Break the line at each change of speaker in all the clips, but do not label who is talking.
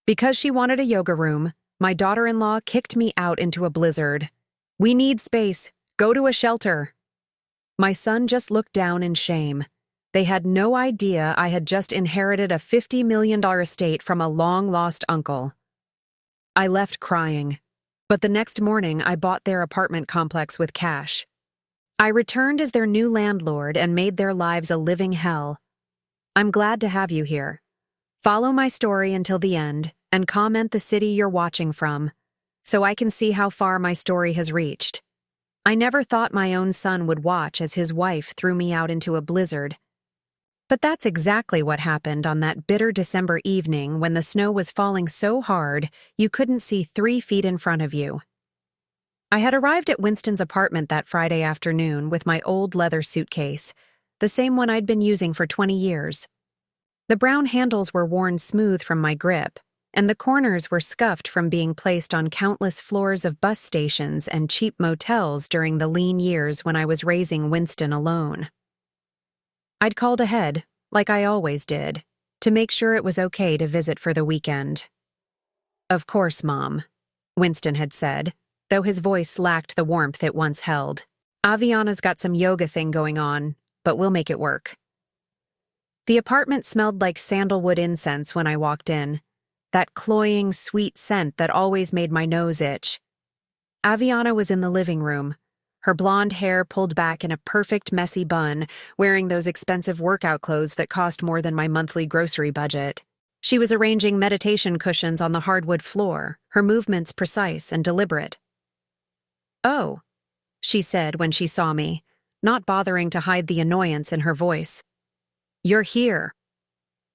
Because she wanted a yoga room, my daughter-in-law kicked me out into a blizzard. We need space. Go to a shelter. My son just looked down in shame. They had no idea I had just inherited a $50 million estate from a long-lost uncle. I left crying, but the next morning I bought their apartment complex with cash. I returned as their new landlord and made their lives a living hell. I'm glad to have you here. Follow my story until the end and comment the city you're watching from, so I can see how far my story has reached. I never thought my own son would watch as his wife threw me out into a blizzard. But that's exactly what happened on that bitter December evening when the snow was falling so hard you couldn't see 3 feet in front of you. I had arrived at Winston's apartment that Friday afternoon with my old leather suitcase, the same one I'd been using for 20 years. The brown handles were worn smooth from my grip, and the corners were scuffed from being placed on countless floors of bus stations and cheap motels during the lean years when I was raising Winston alone. I'd called ahead, like I always did, to make sure it was okay to visit for the weekend. "Of course, Mom," Winston had said, though his voice lacked the warmth it once held. "Aviana's got some yoga thing going on, but we'll make it work." The apartment smelled like sandalwood incense when I walked in, that cloying, sweet scent that always made my nose itch. Aviana was in the living room, her blonde hair pulled back in a perfect messy bun, wearing those expensive workout clothes that cost more than my monthly grocery budget. She was arranging meditation cushions on the hardwood floor, her movements precise and deliberate. "Oh," she said when she saw me, not bothering to hide the annoyance in her voice. "You're here."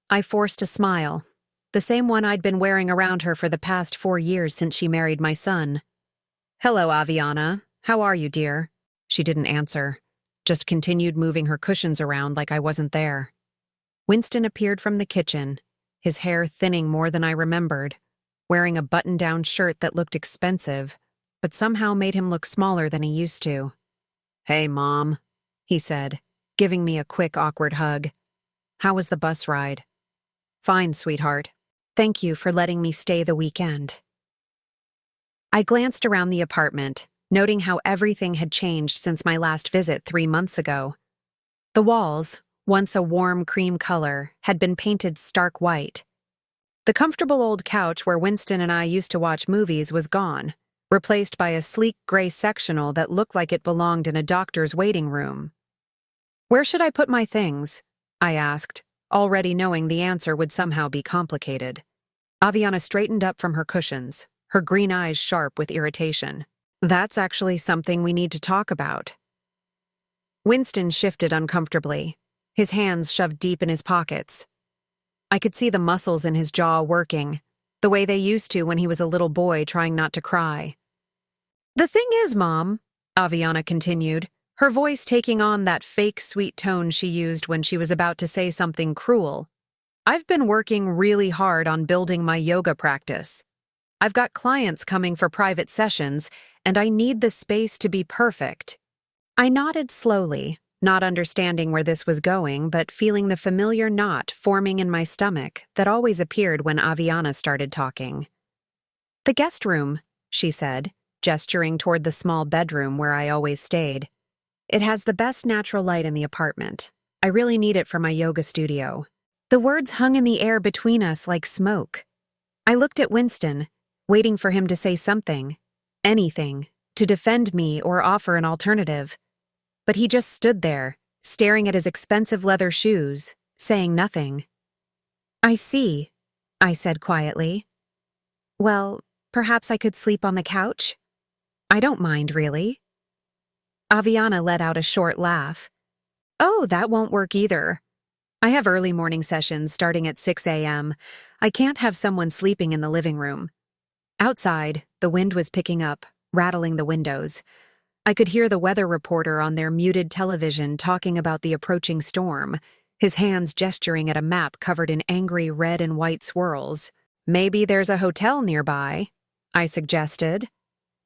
I forced a smile, the same one I'd been wearing around her for the past 4 years since she married my son. "Hello, Aviana. How are you, dear?" She didn't answer, just continued moving her cushions around like I wasn't there. Winston appeared from the kitchen, his hair thinning more than I remembered, wearing a button-down shirt that looked expensive, but somehow made him look smaller than he used to. "Hey, Mom," he said, giving me a quick, awkward hug. "How was the bus ride?" "Fine, sweetheart. Thank you for letting me stay the weekend." I glanced around the apartment, noting how everything had changed since my last visit 3 months ago. The walls, once a warm cream color, had been painted stark white. The comfortable old couch where Winston and I used to watch movies was gone, replaced by a sleek gray sectional that looked like it belonged in a doctor's waiting room. "Where should I put my things?" I asked, already knowing the answer would somehow be complicated. Aviana straightened up from her cushions, her green eyes sharp with irritation. "That's actually something we need to talk about." Winston shifted uncomfortably, his hands shoved deep in his pockets. I could see the muscles in his jaw working, the way they used to when he was a little boy trying not to cry. "The thing is, Mom," Aviana continued, her voice taking on that fake sweet tone she used when she was about to say something cruel, "I've been working really hard on building my yoga practice. I've got clients coming for private sessions, and I need the space to be perfect." I nodded slowly, not understanding where this was going, but feeling the familiar knot forming in my stomach that always appeared when Aviana started talking. "The guest room," she said, gesturing toward the small bedroom where I always stayed. "It has the best natural light in the apartment. I really need it for my yoga studio." The words hung in the air between us like smoke. I looked at Winston, waiting for him to say something, anything, to defend me or offer an alternative. But he just stood there, staring at his expensive leather shoes, saying nothing. "I see," I said quietly. "Well, perhaps I could sleep on the couch? I don't mind, really." Aviana let out a short laugh. "Oh, that won't work either. I have early morning sessions starting at 6 a.m. I can't have someone sleeping in the living room." Outside, the wind was picking up, rattling the windows. I could hear the weather reporter on their muted television talking about the approaching storm, his hands gesturing at a map covered in angry red and white swirls. "Maybe there's a hotel nearby," I suggested,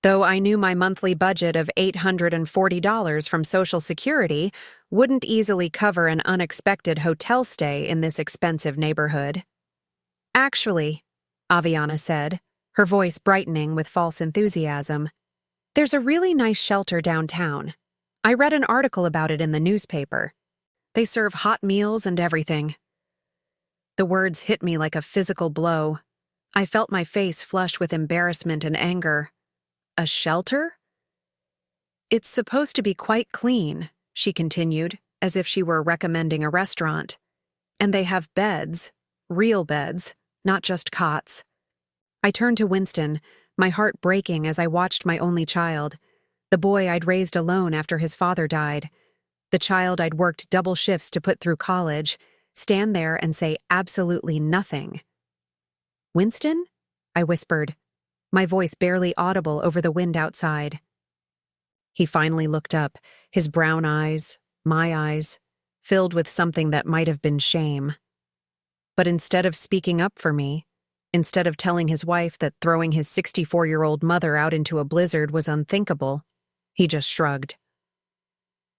though I knew my monthly budget of $840 from Social Security wouldn't easily cover an unexpected hotel stay in this expensive neighborhood. "Actually," Aviana said, her voice brightening with false enthusiasm. There's a really nice shelter downtown. I read an article about it in the newspaper. They serve hot meals and everything. The words hit me like a physical blow. I felt my face flush with embarrassment and anger. A shelter? It's supposed to be quite clean, she continued, as if she were recommending a restaurant. And they have beds, real beds, not just cots. I turned to Winston, my heart breaking as I watched my only child, the boy I'd raised alone after his father died, the child I'd worked double shifts to put through college, stand there and say absolutely nothing. Winston? I whispered, my voice barely audible over the wind outside. He finally looked up, his brown eyes, my eyes, filled with something that might have been shame. But instead of speaking up for me, instead of telling his wife that throwing his 64-year-old mother out into a blizzard was unthinkable, he just shrugged.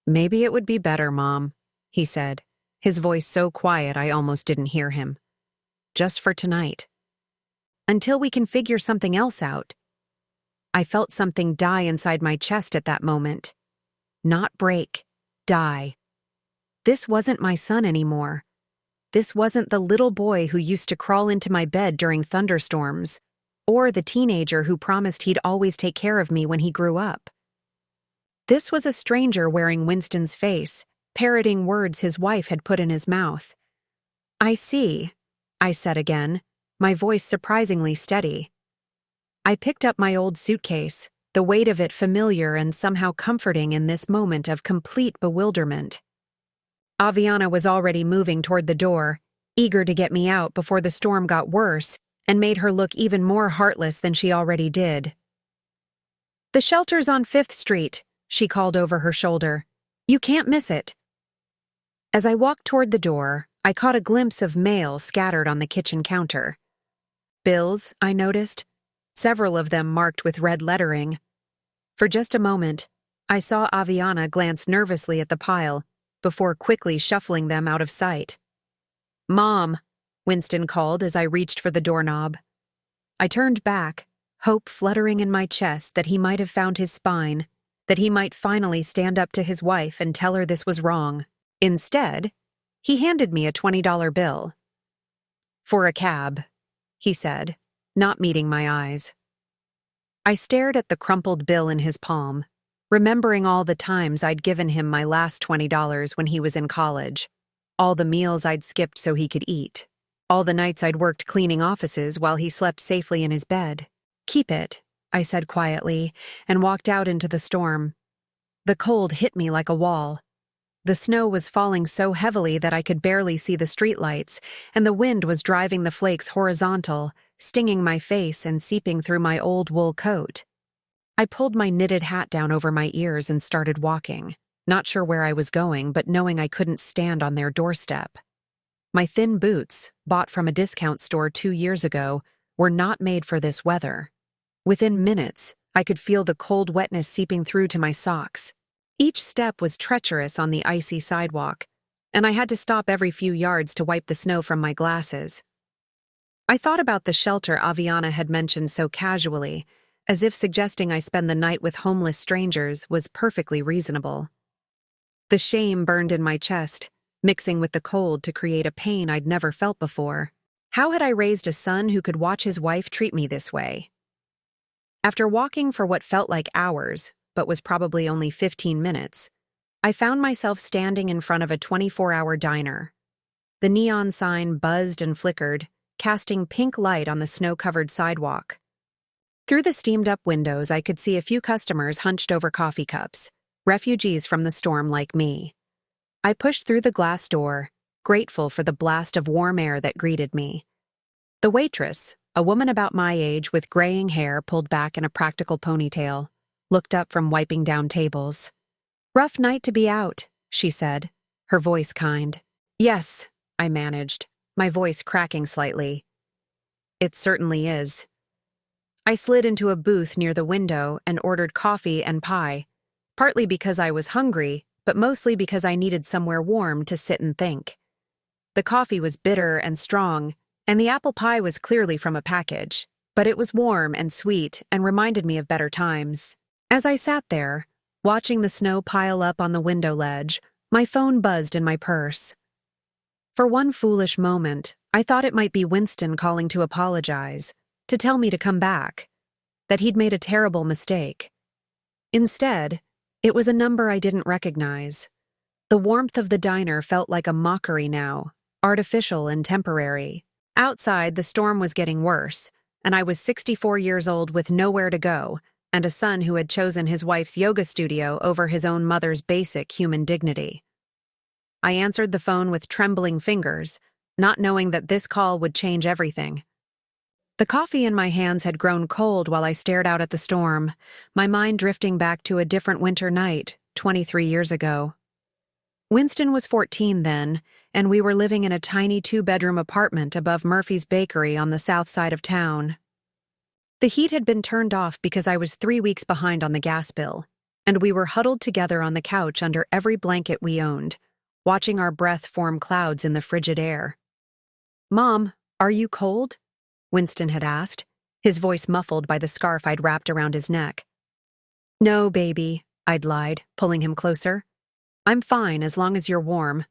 Maybe it would be better, Mom, he said, his voice so quiet I almost didn't hear him. Just for tonight. Until we can figure something else out. I felt something die inside my chest at that moment. Not break, die. This wasn't my son anymore. This wasn't the little boy who used to crawl into my bed during thunderstorms, or the teenager who promised he'd always take care of me when he grew up. This was a stranger wearing Winston's face, parroting words his wife had put in his mouth. I see, I said again, my voice surprisingly steady. I picked up my old suitcase, the weight of it familiar and somehow comforting in this moment of complete bewilderment. Aviana was already moving toward the door, eager to get me out before the storm got worse and made her look even more heartless than she already did. The shelter's on 5th Street, she called over her shoulder. You can't miss it. As I walked toward the door, I caught a glimpse of mail scattered on the kitchen counter. Bills, I noticed, several of them marked with red lettering. For just a moment, I saw Aviana glance nervously at the pile, before quickly shuffling them out of sight. Mom, Winston called as I reached for the doorknob. I turned back, hope fluttering in my chest that he might have found his spine, that he might finally stand up to his wife and tell her this was wrong. Instead, he handed me a $20 bill. For a cab, he said, not meeting my eyes. I stared at the crumpled bill in his palm, remembering all the times I'd given him my last $20 when he was in college, all the meals I'd skipped so he could eat, all the nights I'd worked cleaning offices while he slept safely in his bed. Keep it, I said quietly, and walked out into the storm. The cold hit me like a wall. The snow was falling so heavily that I could barely see the streetlights, and the wind was driving the flakes horizontal, stinging my face and seeping through my old wool coat. I pulled my knitted hat down over my ears and started walking, not sure where I was going, but knowing I couldn't stand on their doorstep. My thin boots, bought from a discount store 2 years ago, were not made for this weather. Within minutes, I could feel the cold wetness seeping through to my socks. Each step was treacherous on the icy sidewalk, and I had to stop every few yards to wipe the snow from my glasses. I thought about the shelter Aviana had mentioned so casually, as if suggesting I spend the night with homeless strangers was perfectly reasonable. The shame burned in my chest, mixing with the cold to create a pain I'd never felt before. How had I raised a son who could watch his wife treat me this way? After walking for what felt like hours, but was probably only 15 minutes, I found myself standing in front of a 24-hour diner. The neon sign buzzed and flickered, casting pink light on the snow-covered sidewalk. Through the steamed-up windows, I could see a few customers hunched over coffee cups, refugees from the storm like me. I pushed through the glass door, grateful for the blast of warm air that greeted me. The waitress, a woman about my age with graying hair pulled back in a practical ponytail, looked up from wiping down tables. Rough night to be out, she said, her voice kind. Yes, I managed, my voice cracking slightly. It certainly is. I slid into a booth near the window and ordered coffee and pie, partly because I was hungry, but mostly because I needed somewhere warm to sit and think. The coffee was bitter and strong, and the apple pie was clearly from a package, but it was warm and sweet and reminded me of better times. As I sat there, watching the snow pile up on the window ledge, my phone buzzed in my purse. For one foolish moment, I thought it might be Winston calling to apologize, to tell me to come back, that he'd made a terrible mistake. Instead, it was a number I didn't recognize. The warmth of the diner felt like a mockery now, artificial and temporary. Outside, the storm was getting worse, and I was 64 years old with nowhere to go, and a son who had chosen his wife's yoga studio over his own mother's basic human dignity. I answered the phone with trembling fingers, not knowing that this call would change everything. The coffee in my hands had grown cold while I stared out at the storm, my mind drifting back to a different winter night, 23 years ago. Winston was 14 then, and we were living in a tiny 2-bedroom apartment above Murphy's Bakery on the south side of town. The heat had been turned off because I was 3 weeks behind on the gas bill, and we were huddled together on the couch under every blanket we owned, watching our breath form clouds in the frigid air. "Mom, are you cold?" Winston had asked, his voice muffled by the scarf I'd wrapped around his neck. "No, baby," I'd lied, pulling him closer. "I'm fine as long as you're warm."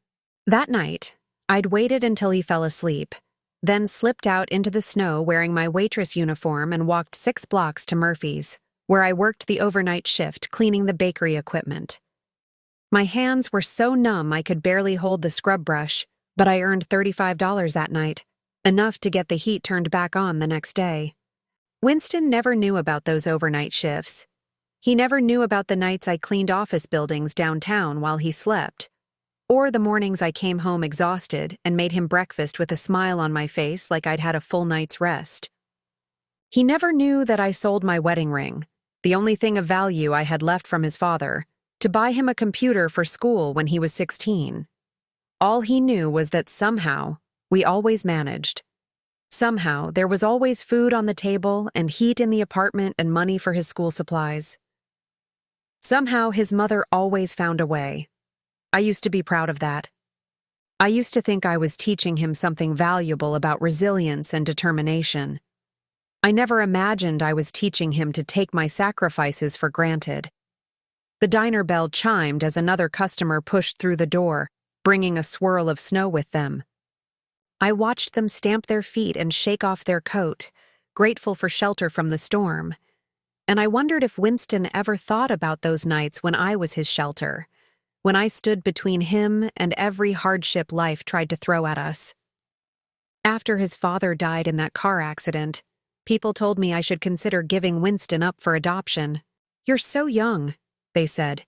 That night, I'd waited until he fell asleep, then slipped out into the snow wearing my waitress uniform and walked 6 blocks to Murphy's, where I worked the overnight shift cleaning the bakery equipment. My hands were so numb I could barely hold the scrub brush, but I earned $35 that night, enough to get the heat turned back on the next day. Winston never knew about those overnight shifts. He never knew about the nights I cleaned office buildings downtown while he slept, or the mornings I came home exhausted and made him breakfast with a smile on my face like I'd had a full night's rest. He never knew that I sold my wedding ring, the only thing of value I had left from his father, to buy him a computer for school when he was 16. All he knew was that somehow, we always managed. Somehow, there was always food on the table and heat in the apartment and money for his school supplies. Somehow, his mother always found a way. I used to be proud of that. I used to think I was teaching him something valuable about resilience and determination. I never imagined I was teaching him to take my sacrifices for granted. The diner bell chimed as another customer pushed through the door, bringing a swirl of snow with them. I watched them stamp their feet and shake off their coat, grateful for shelter from the storm. And I wondered if Winston ever thought about those nights when I was his shelter, when I stood between him and every hardship life tried to throw at us. After his father died in that car accident, people told me I should consider giving Winston up for adoption. "You're so young," they said.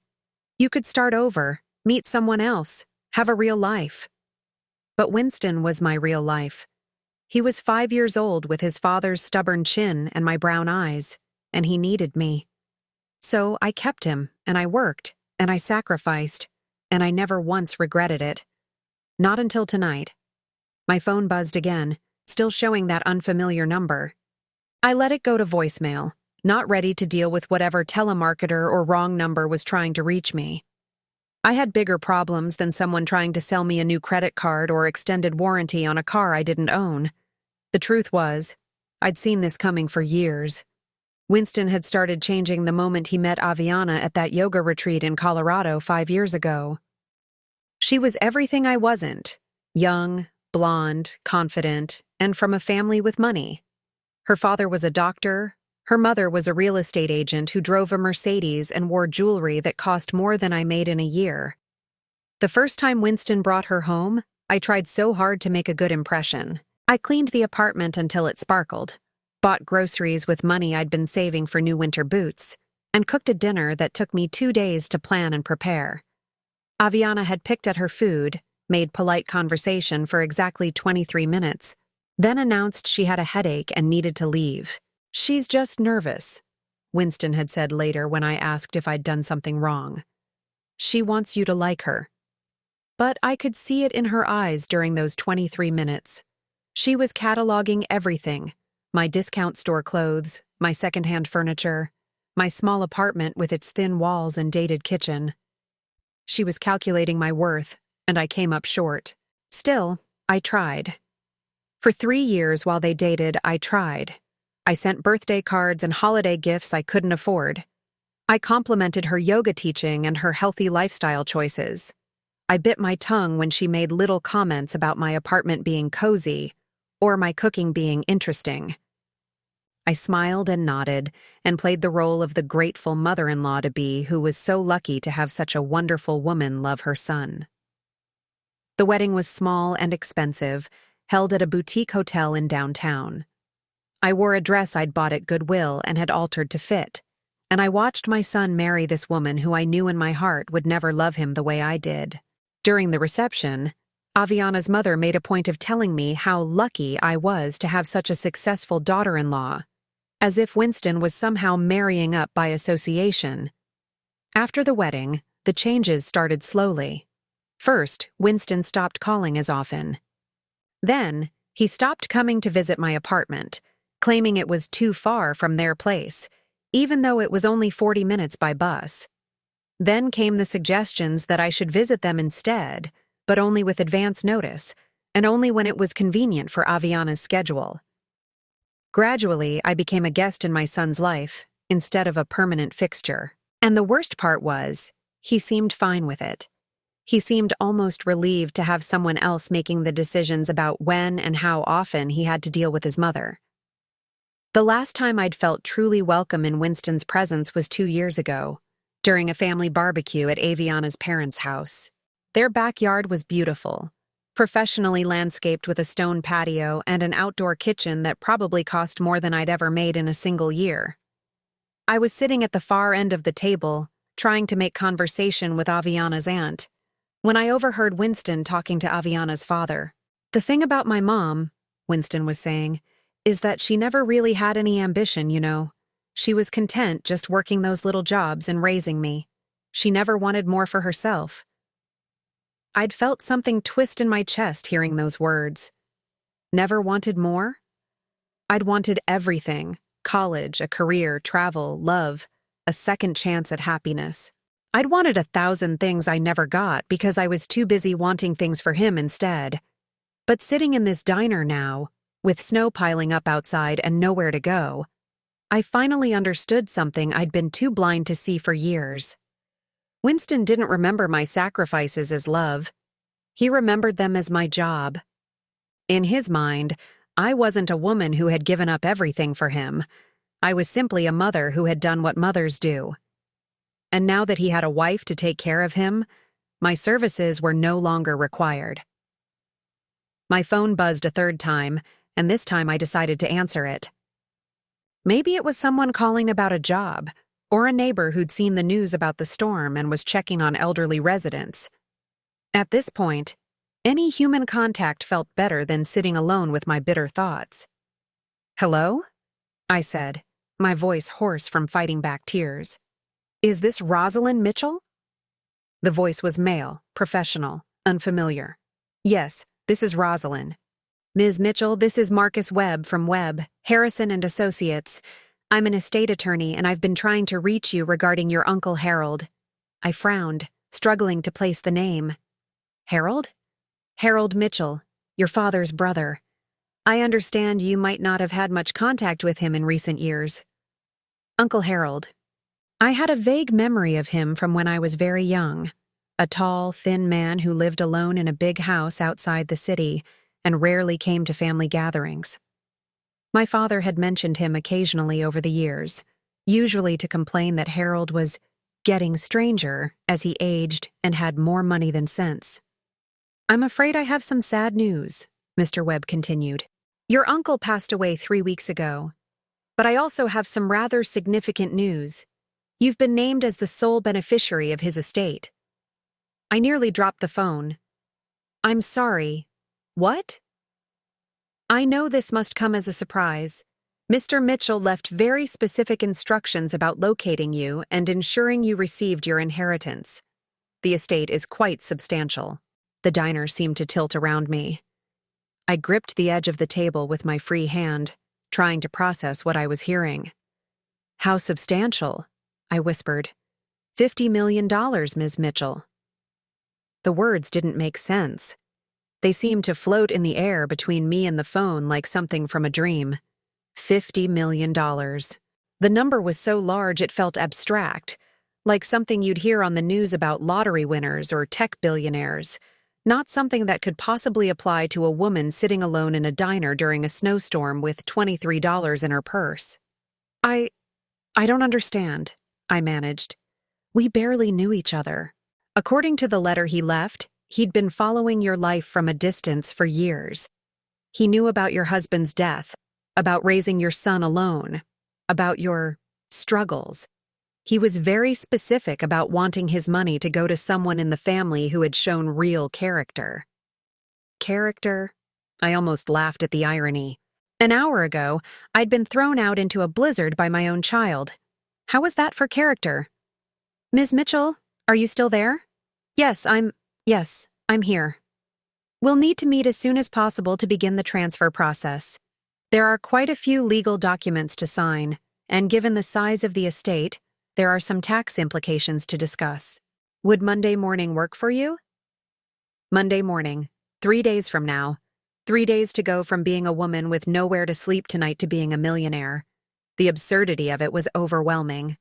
"You could start over, meet someone else, have a real life." But Winston was my real life. He was 5 years old with his father's stubborn chin and my brown eyes, and he needed me. So I kept him, and I worked, and I sacrificed, and I never once regretted it. Not until tonight. My phone buzzed again, still showing that unfamiliar number. I let it go to voicemail, not ready to deal with whatever telemarketer or wrong number was trying to reach me. I had bigger problems than someone trying to sell me a new credit card or extended warranty on a car I didn't own. The truth was, I'd seen this coming for years. Winston had started changing the moment he met Aviana at that yoga retreat in Colorado 5 years ago. She was everything I wasn't: young, blonde, confident, and from a family with money. Her father was a doctor. Her mother was a real estate agent who drove a Mercedes and wore jewelry that cost more than I made in a year. The first time Winston brought her home, I tried so hard to make a good impression. I cleaned the apartment until it sparkled, bought groceries with money I'd been saving for new winter boots, and cooked a dinner that took me 2 days to plan and prepare. Aviana had picked at her food, made polite conversation for exactly 23 minutes, then announced she had a headache and needed to leave. "She's just nervous," Winston had said later when I asked if I'd done something wrong. "She wants you to like her." But I could see it in her eyes during those 23 minutes. She was cataloging everything: my discount store clothes, my secondhand furniture, my small apartment with its thin walls and dated kitchen. She was calculating my worth, and I came up short. Still, I tried. For 3 years while they dated, I tried. I sent birthday cards and holiday gifts I couldn't afford. I complimented her yoga teaching and her healthy lifestyle choices. I bit my tongue when she made little comments about my apartment being cozy or my cooking being interesting. I smiled and nodded and played the role of the grateful mother-in-law-to-be who was so lucky to have such a wonderful woman love her son. The wedding was small and expensive, held at a boutique hotel in downtown. I wore a dress I'd bought at Goodwill and had altered to fit, and I watched my son marry this woman who I knew in my heart would never love him the way I did. During the reception, Aviana's mother made a point of telling me how lucky I was to have such a successful daughter-in-law, as if Winston was somehow marrying up by association. After the wedding, the changes started slowly. First, Winston stopped calling as often. Then, he stopped coming to visit my apartment, claiming it was too far from their place, even though it was only 40 minutes by bus. Then came the suggestions that I should visit them instead, but only with advance notice, and only when it was convenient for Aviana's schedule. Gradually, I became a guest in my son's life, instead of a permanent fixture. And the worst part was, he seemed fine with it. He seemed almost relieved to have someone else making the decisions about when and how often he had to deal with his mother. The last time I'd felt truly welcome in Winston's presence was 2 years ago, during a family barbecue at Aviana's parents' house. Their backyard was beautiful, professionally landscaped with a stone patio and an outdoor kitchen that probably cost more than I'd ever made in a single year. I was sitting at the far end of the table, trying to make conversation with Aviana's aunt, when I overheard Winston talking to Aviana's father. "The thing about my mom," Winston was saying, "is that she never really had any ambition, you know. She was content just working those little jobs and raising me. She never wanted more for herself." I'd felt something twist in my chest hearing those words. Never wanted more? I'd wanted everything: college, a career, travel, love, a second chance at happiness. I'd wanted 1,000 things I never got because I was too busy wanting things for him instead. But sitting in this diner now, with snow piling up outside and nowhere to go, I finally understood something I'd been too blind to see for years. Winston didn't remember my sacrifices as love. He remembered them as my job. In his mind, I wasn't a woman who had given up everything for him. I was simply a mother who had done what mothers do. And now that he had a wife to take care of him, my services were no longer required. My phone buzzed a third time, and this time I decided to answer it. Maybe it was someone calling about a job, or a neighbor who'd seen the news about the storm and was checking on elderly residents. At this point, any human contact felt better than sitting alone with my bitter thoughts. "Hello?" I said, my voice hoarse from fighting back tears. "Is this Rosalind Mitchell?" The voice was male, professional, unfamiliar. "Yes, this is Rosalind." "Ms. Mitchell, this is Marcus Webb from Webb, Harrison and Associates. I'm an estate attorney and I've been trying to reach you regarding your Uncle Harold." I frowned, struggling to place the name. "Harold?" "Harold Mitchell, your father's brother. I understand you might not have had much contact with him in recent years." Uncle Harold. I had a vague memory of him from when I was very young. A tall, thin man who lived alone in a big house outside the city and rarely came to family gatherings. My father had mentioned him occasionally over the years, usually to complain that Harold was getting stranger as he aged and had more money than sense. "I'm afraid I have some sad news," Mr. Webb continued. "Your uncle passed away 3 weeks ago. But I also have some rather significant news. You've been named as the sole beneficiary of his estate." I nearly dropped the phone. "I'm sorry. What?" "I know this must come as a surprise. Mr. Mitchell left very specific instructions about locating you and ensuring you received your inheritance. The estate is quite substantial." The diner seemed to tilt around me. I gripped the edge of the table with my free hand, trying to process what I was hearing. "How substantial?" I whispered. "$50 million, Ms. Mitchell." The words didn't make sense. They seemed to float in the air between me and the phone like something from a dream. $50 million. The number was so large it felt abstract, like something you'd hear on the news about lottery winners or tech billionaires, not something that could possibly apply to a woman sitting alone in a diner during a snowstorm with $23 in her purse. I don't understand, I managed. We barely knew each other. According to the letter he left, he'd been following your life from a distance for years. He knew about your husband's death, about raising your son alone, about your struggles. He was very specific about wanting his money to go to someone in the family who had shown real character. Character? I almost laughed at the irony. An hour ago, I'd been thrown out into a blizzard by my own child. How was that for character? Ms. Mitchell, are you still there? Yes, I'm here. We'll need to meet as soon as possible to begin the transfer process. There are quite a few legal documents to sign, and given the size of the estate, there are some tax implications to discuss. Would Monday morning work for you? Monday morning, 3 days from now. 3 days to go from being a woman with nowhere to sleep tonight to being a millionaire. The absurdity of it was overwhelming.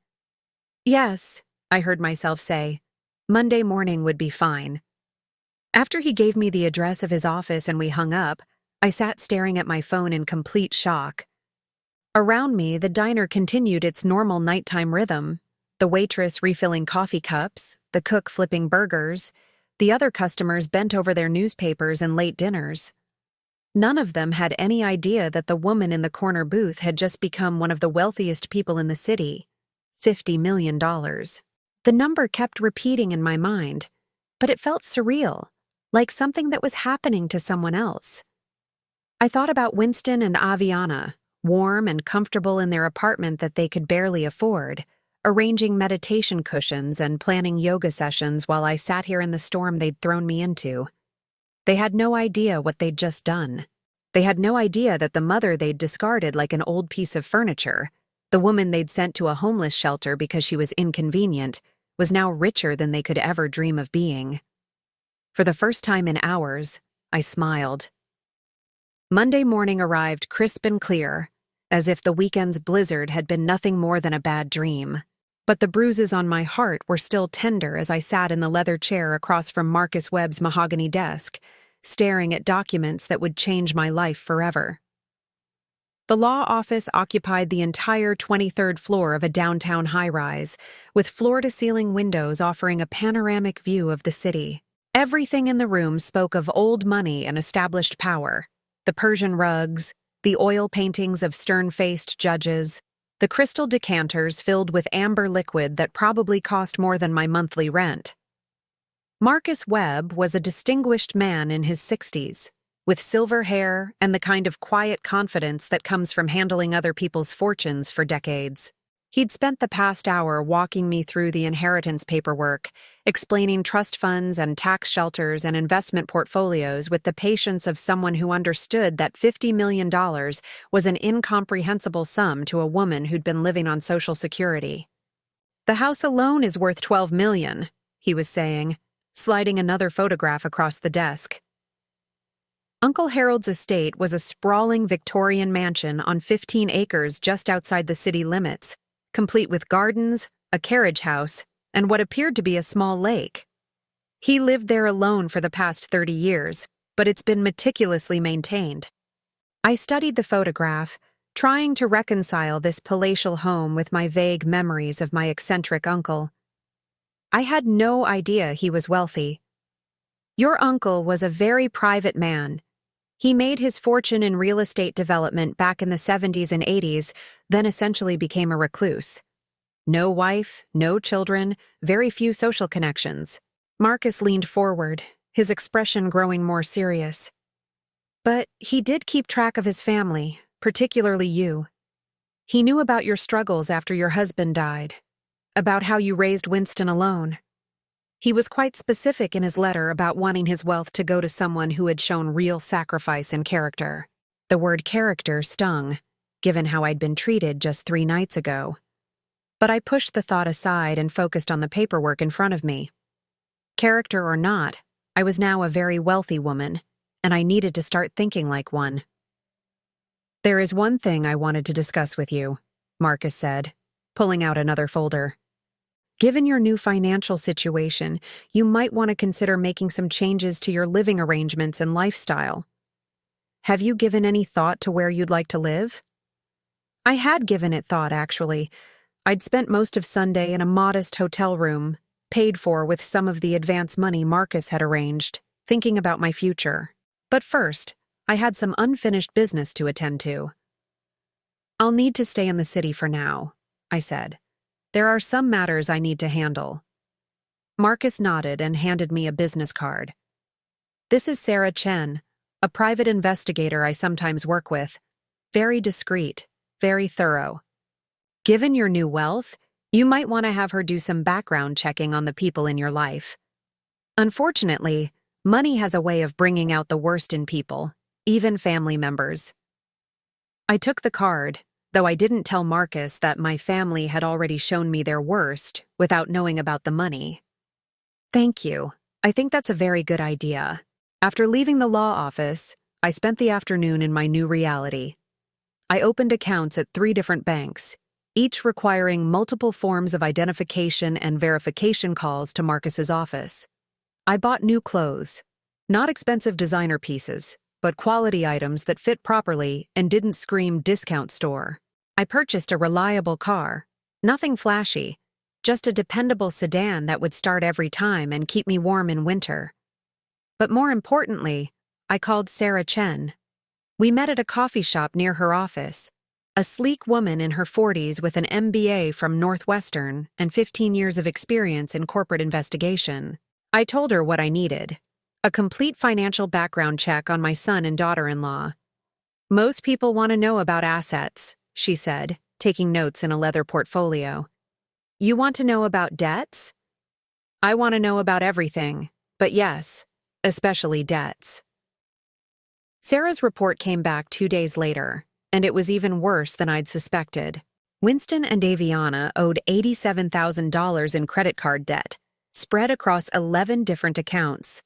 Yes, I heard myself say. Monday morning would be fine. After he gave me the address of his office and we hung up, I sat staring at my phone in complete shock. Around me, the diner continued its normal nighttime rhythm. The waitress refilling coffee cups, the cook flipping burgers, the other customers bent over their newspapers and late dinners. None of them had any idea that the woman in the corner booth had just become one of the wealthiest people in the city. $50 million. The number kept repeating in my mind, but it felt surreal, like something that was happening to someone else. I thought about Winston and Aviana, warm and comfortable in their apartment that they could barely afford, arranging meditation cushions and planning yoga sessions while I sat here in the storm they'd thrown me into. They had no idea what they'd just done. They had no idea that the mother they'd discarded like an old piece of furniture, the woman they'd sent to a homeless shelter because she was inconvenient, was now richer than they could ever dream of being. For the first time in hours, I smiled. Monday morning arrived crisp and clear, as if the weekend's blizzard had been nothing more than a bad dream. But the bruises on my heart were still tender as I sat in the leather chair across from Marcus Webb's mahogany desk, staring at documents that would change my life forever. The law office occupied the entire 23rd floor of a downtown high-rise, with floor-to-ceiling windows offering a panoramic view of the city. Everything in the room spoke of old money and established power. The Persian rugs, the oil paintings of stern-faced judges, the crystal decanters filled with amber liquid that probably cost more than my monthly rent. Marcus Webb was a distinguished man in his 60s, with silver hair and the kind of quiet confidence that comes from handling other people's fortunes for decades. He'd spent the past hour walking me through the inheritance paperwork, explaining trust funds and tax shelters and investment portfolios with the patience of someone who understood that $50 million was an incomprehensible sum to a woman who'd been living on Social Security. "The house alone is worth $12 million, he was saying, sliding another photograph across the desk. Uncle Harold's estate was a sprawling Victorian mansion on 15 acres just outside the city limits, complete with gardens, a carriage house, and what appeared to be a small lake. He lived there alone for the past 30 years, but it's been meticulously maintained. I studied the photograph, trying to reconcile this palatial home with my vague memories of my eccentric uncle. I had no idea he was wealthy. Your uncle was a very private man. He made his fortune in real estate development back in the 70s and 80s, then essentially became a recluse. No wife, no children, very few social connections. Marcus leaned forward, his expression growing more serious. But he did keep track of his family, particularly you. He knew about your struggles after your husband died, about how you raised Winston alone. He was quite specific in his letter about wanting his wealth to go to someone who had shown real sacrifice and character. The word character stung, given how I'd been treated just 3 nights ago. But I pushed the thought aside and focused on the paperwork in front of me. Character or not, I was now a very wealthy woman, and I needed to start thinking like one. "There is one thing I wanted to discuss with you," Marcus said, pulling out another folder. "Given your new financial situation, you might want to consider making some changes to your living arrangements and lifestyle. Have you given any thought to where you'd like to live?" I had given it thought, actually. I'd spent most of Sunday in a modest hotel room, paid for with some of the advance money Marcus had arranged, thinking about my future. But first, I had some unfinished business to attend to. "I'll need to stay in the city for now," I said. "There are some matters I need to handle." Marcus nodded and handed me a business card. "This is Sarah Chen, a private investigator I sometimes work with. Very discreet, very thorough. Given your new wealth, you might want to have her do some background checking on the people in your life. Unfortunately, money has a way of bringing out the worst in people, even family members." I took the card, though I didn't tell Marcus that my family had already shown me their worst without knowing about the money. "Thank you. I think that's a very good idea." After leaving the law office, I spent the afternoon in my new reality. I opened accounts at 3 different banks, each requiring multiple forms of identification and verification calls to Marcus's office. I bought new clothes, not expensive designer pieces, but quality items that fit properly and didn't scream discount store. I purchased a reliable car, nothing flashy, just a dependable sedan that would start every time and keep me warm in winter. But more importantly, I called Sarah Chen. We met at a coffee shop near her office, a sleek woman in her 40s with an MBA from Northwestern and 15 years of experience in corporate investigation. I told her what I needed: a complete financial background check on my son and daughter-in-law. "Most people want to know about assets," she said, taking notes in a leather portfolio. "You want to know about debts?" "I want to know about everything, but yes, especially debts." Sarah's report came back 2 days later, and it was even worse than I'd suspected. Winston and Aviana owed $87,000 in credit card debt, spread across 11 different accounts.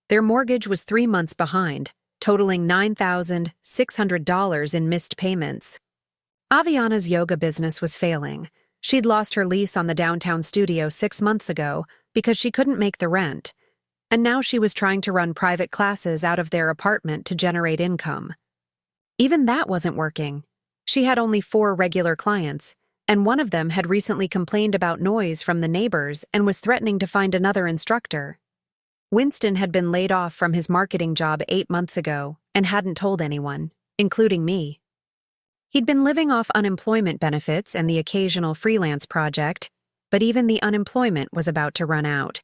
Their mortgage was 3 months behind, totaling $9,600 in missed payments. Aviana's yoga business was failing. She'd lost her lease on the downtown studio 6 months ago because she couldn't make the rent, and now she was trying to run private classes out of their apartment to generate income. Even that wasn't working. She had only 4 regular clients, and one of them had recently complained about noise from the neighbors and was threatening to find another instructor. Winston had been laid off from his marketing job 8 months ago and hadn't told anyone, including me. He'd been living off unemployment benefits and the occasional freelance project, but even the unemployment was about to run out.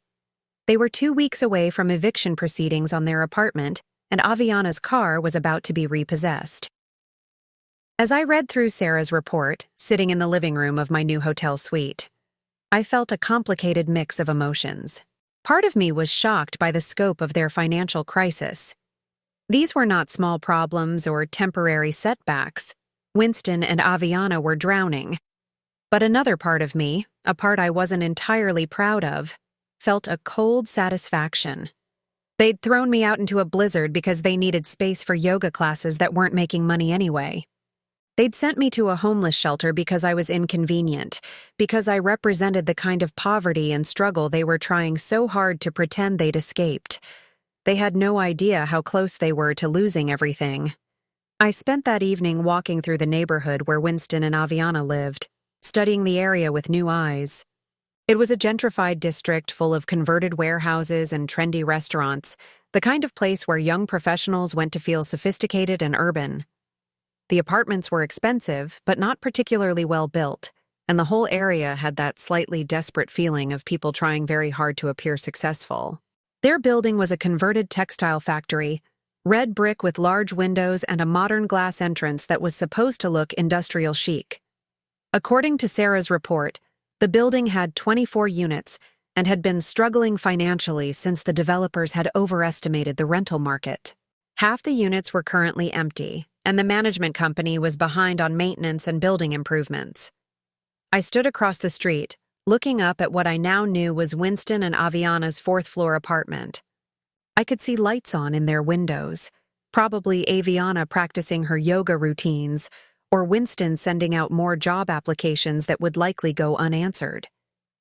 They were 2 weeks away from eviction proceedings on their apartment, and Aviana's car was about to be repossessed. As I read through Sarah's report, sitting in the living room of my new hotel suite, I felt a complicated mix of emotions. Part of me was shocked by the scope of their financial crisis. These were not small problems or temporary setbacks. Winston and Aviana were drowning. But another part of me, a part I wasn't entirely proud of, felt a cold satisfaction. They'd thrown me out into a blizzard because they needed space for yoga classes that weren't making money anyway. They'd sent me to a homeless shelter because I was inconvenient, because I represented the kind of poverty and struggle they were trying so hard to pretend they'd escaped. They had no idea how close they were to losing everything. I spent that evening walking through the neighborhood where Winston and Aviana lived, studying the area with new eyes. It was a gentrified district full of converted warehouses and trendy restaurants, the kind of place where young professionals went to feel sophisticated and urban. The apartments were expensive, but not particularly well built, and the whole area had that slightly desperate feeling of people trying very hard to appear successful. Their building was a converted textile factory, red brick with large windows and a modern glass entrance that was supposed to look industrial chic. According to Sarah's report, the building had 24 units and had been struggling financially since the developers had overestimated the rental market. Half the units were currently empty, and the management company was behind on maintenance and building improvements. I stood across the street, looking up at what I now knew was Winston and Aviana's 4th-floor apartment. I could see lights on in their windows, probably Aviana practicing her yoga routines, or Winston sending out more job applications that would likely go unanswered.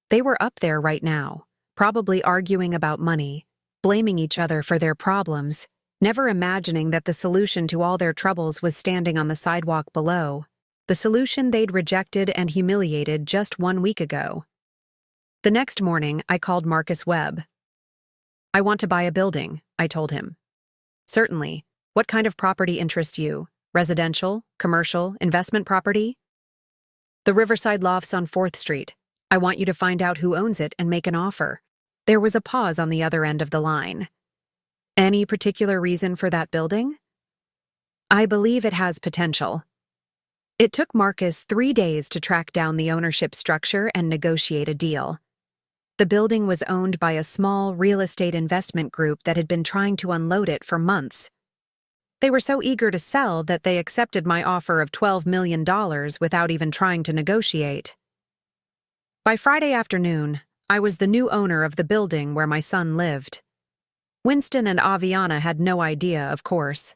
They were up there right now, probably arguing about money, blaming each other for their problems, never imagining that the solution to all their troubles was standing on the sidewalk below, the solution they'd rejected and humiliated just 1 week ago. The next morning, I called Marcus Webb. "I want to buy a building," I told him. "Certainly. What kind of property interests you? Residential, commercial, investment property?" "The Riverside Lofts on 4th Street. I want you to find out who owns it and make an offer." There was a pause on the other end of the line. "Any particular reason for that building?" "I believe it has potential." It took Marcus 3 days to track down the ownership structure and negotiate a deal. The building was owned by a small real estate investment group that had been trying to unload it for months. They were so eager to sell that they accepted my offer of $12 million without even trying to negotiate. By Friday afternoon, I was the new owner of the building where my son lived. Winston and Aviana had no idea, of course.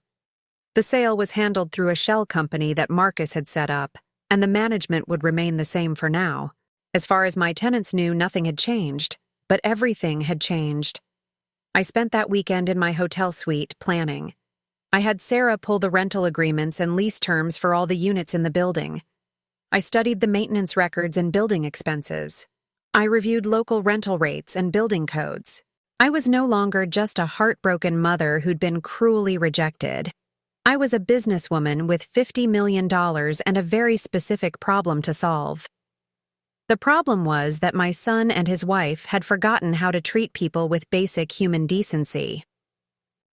The sale was handled through a shell company that Marcus had set up, and the management would remain the same for now. As far as my tenants knew, nothing had changed, but everything had changed. I spent that weekend in my hotel suite planning. I had Sarah pull the rental agreements and lease terms for all the units in the building. I studied the maintenance records and building expenses. I reviewed local rental rates and building codes. I was no longer just a heartbroken mother who'd been cruelly rejected. I was a businesswoman with $50 million and a very specific problem to solve. The problem was that my son and his wife had forgotten how to treat people with basic human decency.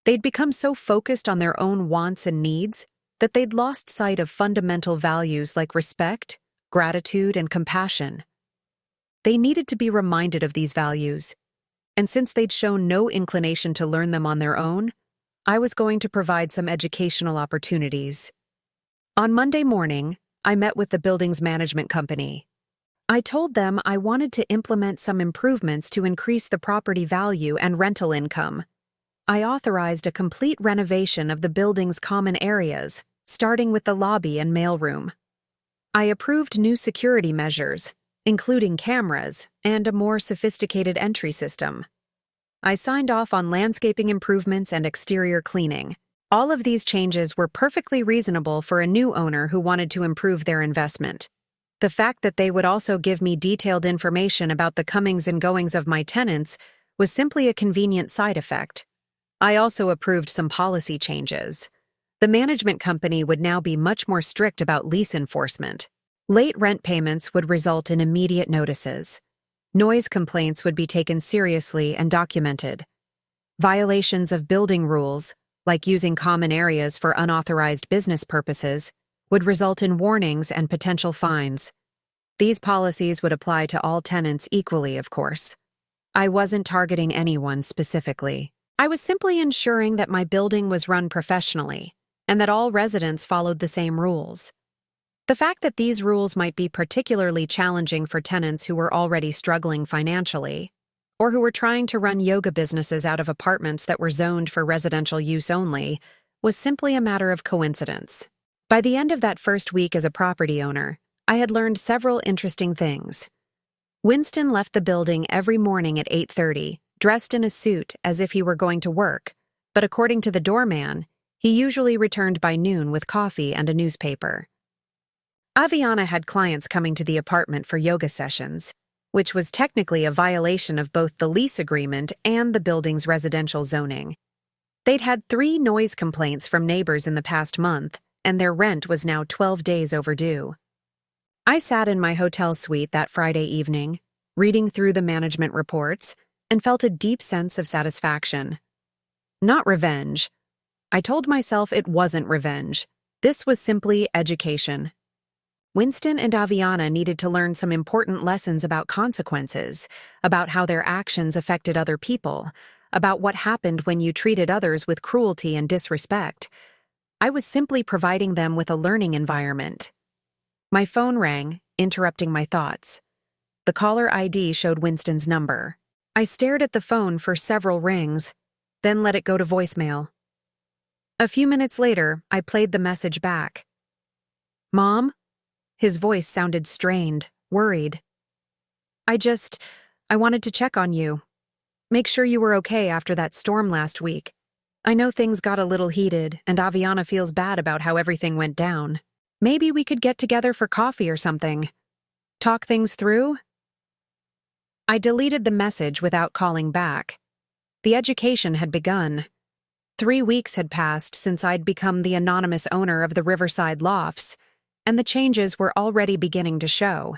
They'd become so focused on their own wants and needs that they'd lost sight of fundamental values like respect, gratitude, and compassion. They needed to be reminded of these values, and since they'd shown no inclination to learn them on their own, I was going to provide some educational opportunities. On Monday morning, I met with the building's management company. I told them I wanted to implement some improvements to increase the property value and rental income. I authorized a complete renovation of the building's common areas, starting with the lobby and mailroom. I approved new security measures, including cameras and a more sophisticated entry system. I signed off on landscaping improvements and exterior cleaning. All of these changes were perfectly reasonable for a new owner who wanted to improve their investment. The fact that they would also give me detailed information about the comings and goings of my tenants was simply a convenient side effect. I also approved some policy changes. The management company would now be much more strict about lease enforcement. Late rent payments would result in immediate notices. Noise complaints would be taken seriously and documented. Violations of building rules, like using common areas for unauthorized business purposes, would result in warnings and potential fines. These policies would apply to all tenants equally, of course. I wasn't targeting anyone specifically. I was simply ensuring that my building was run professionally and that all residents followed the same rules. The fact that these rules might be particularly challenging for tenants who were already struggling financially, or who were trying to run yoga businesses out of apartments that were zoned for residential use only, was simply a matter of coincidence. By the end of that first week as a property owner, I had learned several interesting things. Winston left the building every morning at 8:30, dressed in a suit as if he were going to work, but according to the doorman, he usually returned by noon with coffee and a newspaper. Aviana had clients coming to the apartment for yoga sessions, which was technically a violation of both the lease agreement and the building's residential zoning. They'd had 3 noise complaints from neighbors in the past month, and their rent was now 12 days overdue. I sat in my hotel suite that Friday evening, reading through the management reports, and felt a deep sense of satisfaction. Not revenge. I told myself it wasn't revenge. This was simply education. Winston and Aviana needed to learn some important lessons about consequences, about how their actions affected other people, about what happened when you treated others with cruelty and disrespect. I was simply providing them with a learning environment. My phone rang, interrupting my thoughts. The caller ID showed Winston's number. I stared at the phone for several rings. then let it go to voicemail. A few minutes later, I played the message back. "Mom?" His voice sounded strained, worried. I wanted to check on you. Make sure you were okay after that storm last week. I know things got a little heated, and Aviana feels bad about how everything went down. Maybe we could get together for coffee or something. Talk things through?" I deleted the message without calling back. The education had begun. 3 weeks had passed since I'd become the anonymous owner of the Riverside Lofts, and the changes were already beginning to show.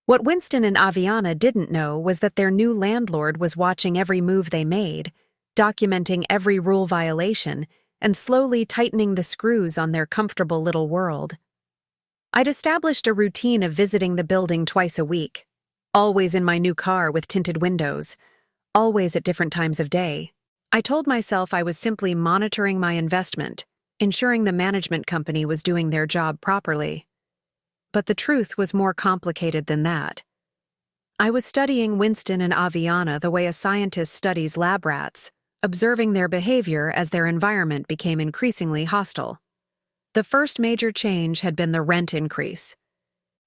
What Winston and Aviana didn't know was that their new landlord was watching every move they made, documenting every rule violation, and slowly tightening the screws on their comfortable little world. I'd established a routine of visiting the building twice a week, always in my new car with tinted windows, always at different times of day. I told myself I was simply monitoring my investment, ensuring the management company was doing their job properly. But the truth was more complicated than that. I was studying Winston and Aviana the way a scientist studies lab rats, observing their behavior as their environment became increasingly hostile. The first major change had been the rent increase.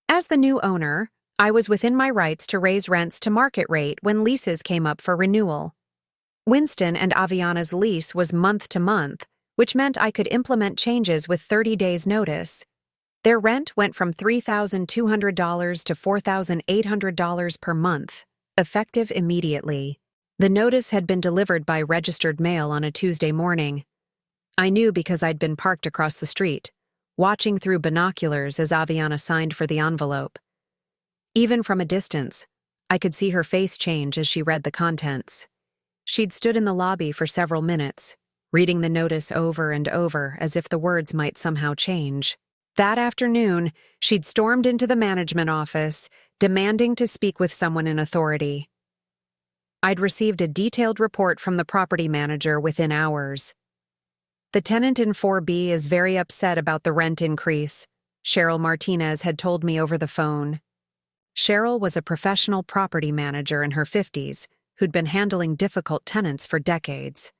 As the new owner, I was within my rights to raise rents to market rate when leases came up for renewal. Winston and Aviana's lease was month to month, which meant I could implement changes with 30 days' notice. Their rent went from $3,200 to $4,800 per month, effective immediately. The notice had been delivered by registered mail on a Tuesday morning. I knew because I'd been parked across the street, watching through binoculars as Aviana signed for the envelope. Even from a distance, I could see her face change as she read the contents. She'd stood in the lobby for several minutes, reading the notice over and over as if the words might somehow change. That afternoon, she'd stormed into the management office, demanding to speak with someone in authority. I'd received a detailed report from the property manager within hours. "The tenant in 4B is very upset about the rent increase," Cheryl Martinez had told me over the phone. Cheryl was a professional property manager in her 50s who'd been handling difficult tenants for decades.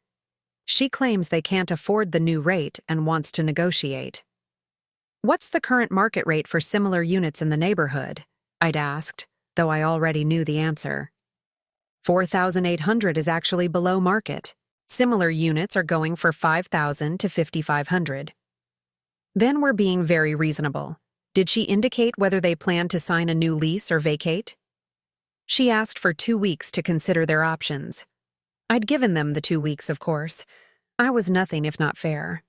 She claims they can't afford the new rate and wants to negotiate. "What's the current market rate for similar units in the neighborhood?" I'd asked, though I already knew the answer. $4,800 is actually below market. Similar units are going for $5,000 to $5,500. Then we're being very reasonable. Did she indicate whether they plan to sign a new lease or vacate? She asked for 2 weeks to consider their options. I'd given them the 2 weeks, of course. I was nothing if not fair.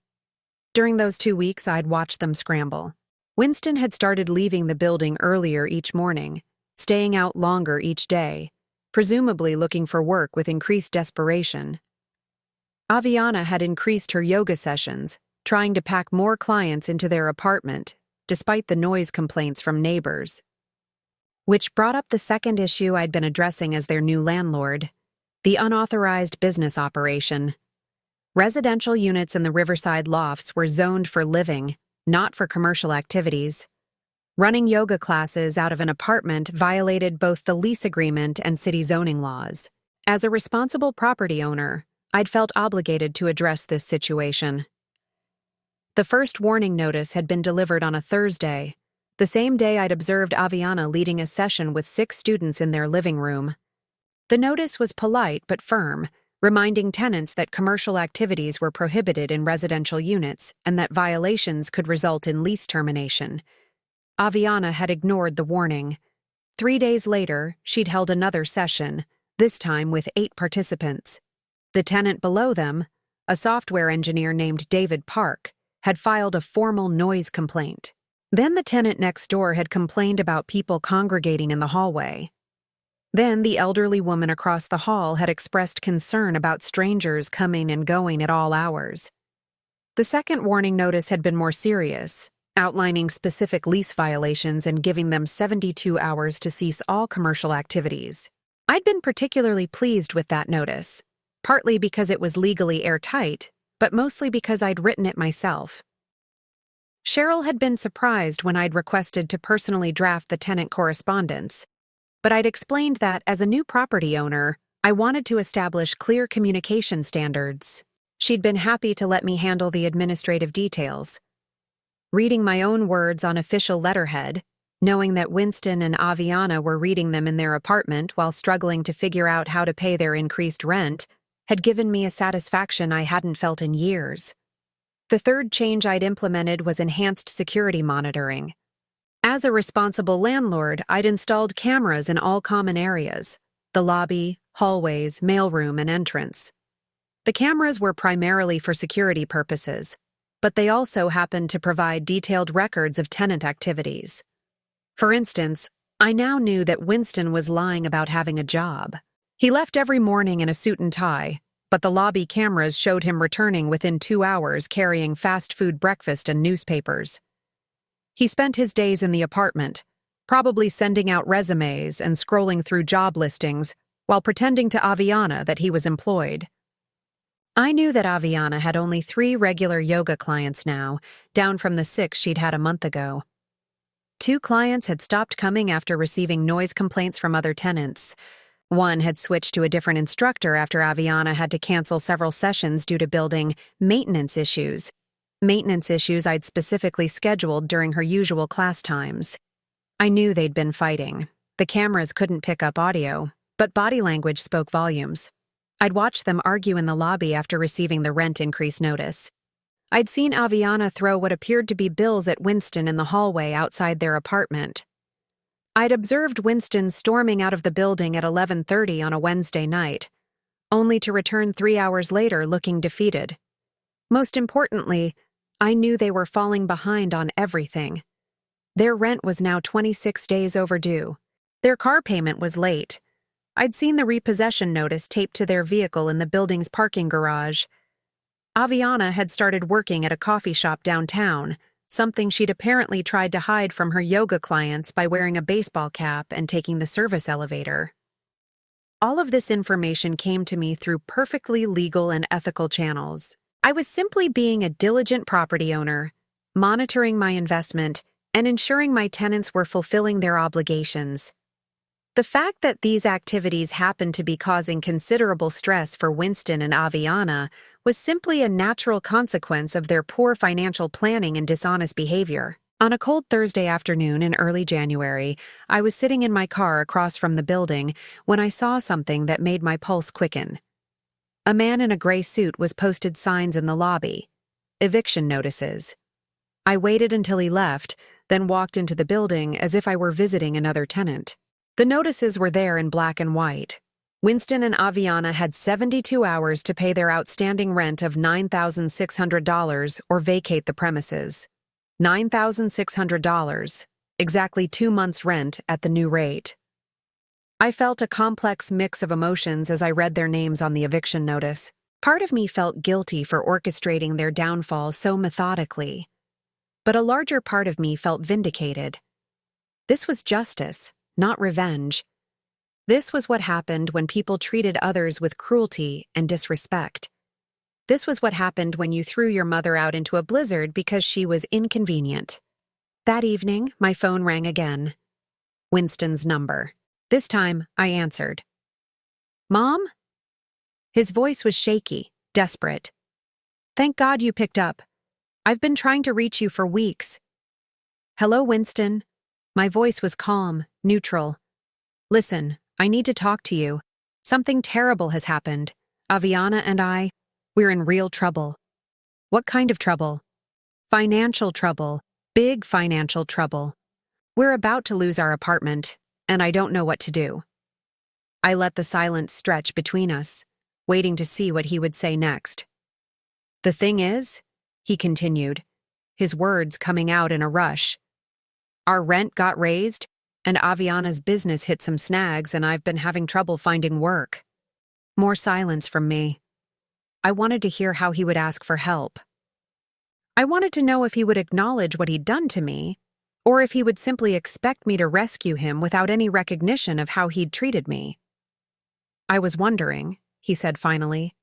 During those 2 weeks, I'd watched them scramble. Winston had started leaving the building earlier each morning, staying out longer each day, presumably looking for work with increased desperation. Aviana had increased her yoga sessions, trying to pack more clients into their apartment, despite the noise complaints from neighbors. Which brought up the second issue I'd been addressing as their new landlord, the unauthorized business operation. Residential units in the Riverside Lofts were zoned for living, not for commercial activities. Running yoga classes out of an apartment violated both the lease agreement and city zoning laws. As a responsible property owner, I'd felt obligated to address this situation. The first warning notice had been delivered on a Thursday, the same day I'd observed Aviana leading a session with 6 students in their living room. The notice was polite but firm, reminding tenants that commercial activities were prohibited in residential units and that violations could result in lease termination. Aviana had ignored the warning. 3 days later, she'd held another session, this time with 8 participants. The tenant below them, a software engineer named David Park, had filed a formal noise complaint. Then the tenant next door had complained about people congregating in the hallway. Then the elderly woman across the hall had expressed concern about strangers coming and going at all hours. The second warning notice had been more serious, outlining specific lease violations and giving them 72 hours to cease all commercial activities. I'd been particularly pleased with that notice, partly because it was legally airtight, but mostly because I'd written it myself. Cheryl had been surprised when I'd requested to personally draft the tenant correspondence, but I'd explained that as a new property owner, I wanted to establish clear communication standards. She'd been happy to let me handle the administrative details. Reading my own words on official letterhead, knowing that Winston and Aviana were reading them in their apartment while struggling to figure out how to pay their increased rent, had given me a satisfaction I hadn't felt in years. The third change I'd implemented was enhanced security monitoring. As a responsible landlord, I'd installed cameras in all common areas: the lobby, hallways, mailroom, and entrance. The cameras were primarily for security purposes, but they also happened to provide detailed records of tenant activities. For instance, I now knew that Winston was lying about having a job. He left every morning in a suit and tie, but the lobby cameras showed him returning within 2 hours carrying fast food breakfast and newspapers. He spent his days in the apartment, probably sending out resumes and scrolling through job listings while pretending to Aviana that he was employed. I knew that Aviana had only 3 regular yoga clients now, down from the 6 she'd had a month ago. 2 clients had stopped coming after receiving noise complaints from other tenants. One had switched to a different instructor after Aviana had to cancel several sessions due to building maintenance issues. Maintenance issues I'd specifically scheduled during her usual class times. I knew they'd been fighting. The cameras couldn't pick up audio, but body language spoke volumes. I'd watched them argue in the lobby after receiving the rent increase notice. I'd seen Aviana throw what appeared to be bills at Winston in the hallway outside their apartment. I'd observed Winston storming out of the building at 11:30 on a Wednesday night, only to return 3 hours later looking defeated. Most importantly, I knew they were falling behind on everything. Their rent was now 26 days overdue. Their car payment was late. I'd seen the repossession notice taped to their vehicle in the building's parking garage. Aviana had started working at a coffee shop downtown, something she'd apparently tried to hide from her yoga clients by wearing a baseball cap and taking the service elevator. All of this information came to me through perfectly legal and ethical channels. I was simply being a diligent property owner, monitoring my investment, and ensuring my tenants were fulfilling their obligations. The fact that these activities happened to be causing considerable stress for Winston and Aviana was simply a natural consequence of their poor financial planning and dishonest behavior. On a cold Thursday afternoon in early January, I was sitting in my car across from the building when I saw something that made my pulse quicken. A man in a gray suit was posted signs in the lobby: eviction notices. I waited until he left, then walked into the building as if I were visiting another tenant. The notices were there in black and white. Winston and Aviana had 72 hours to pay their outstanding rent of $9,600 or vacate the premises. $9,600, exactly 2 months' rent at the new rate. I felt a complex mix of emotions as I read their names on the eviction notice. Part of me felt guilty for orchestrating their downfall so methodically, but a larger part of me felt vindicated. This was justice, not revenge. This was what happened when people treated others with cruelty and disrespect. This was what happened when you threw your mother out into a blizzard because she was inconvenient. That evening, my phone rang again. Winston's number. This time, I answered. "Mom?" His voice was shaky, desperate. "Thank God you picked up. I've been trying to reach you for weeks." "Hello, Winston." My voice was calm, neutral. "Listen, I need to talk to you. Something terrible has happened. Aviana and we're in real trouble." "What kind of trouble?" "Financial trouble. Big financial trouble. We're about to lose our apartment, and I don't know what to do." I let the silence stretch between us, waiting to see what he would say next. "The thing is," he continued, his words coming out in a rush, "our rent got raised, and Aviana's business hit some snags, and I've been having trouble finding work." More silence from me. I wanted to hear how he would ask for help. I wanted to know if he would acknowledge what he'd done to me, or if he would simply expect me to rescue him without any recognition of how he'd treated me. "I was wondering," he said finally,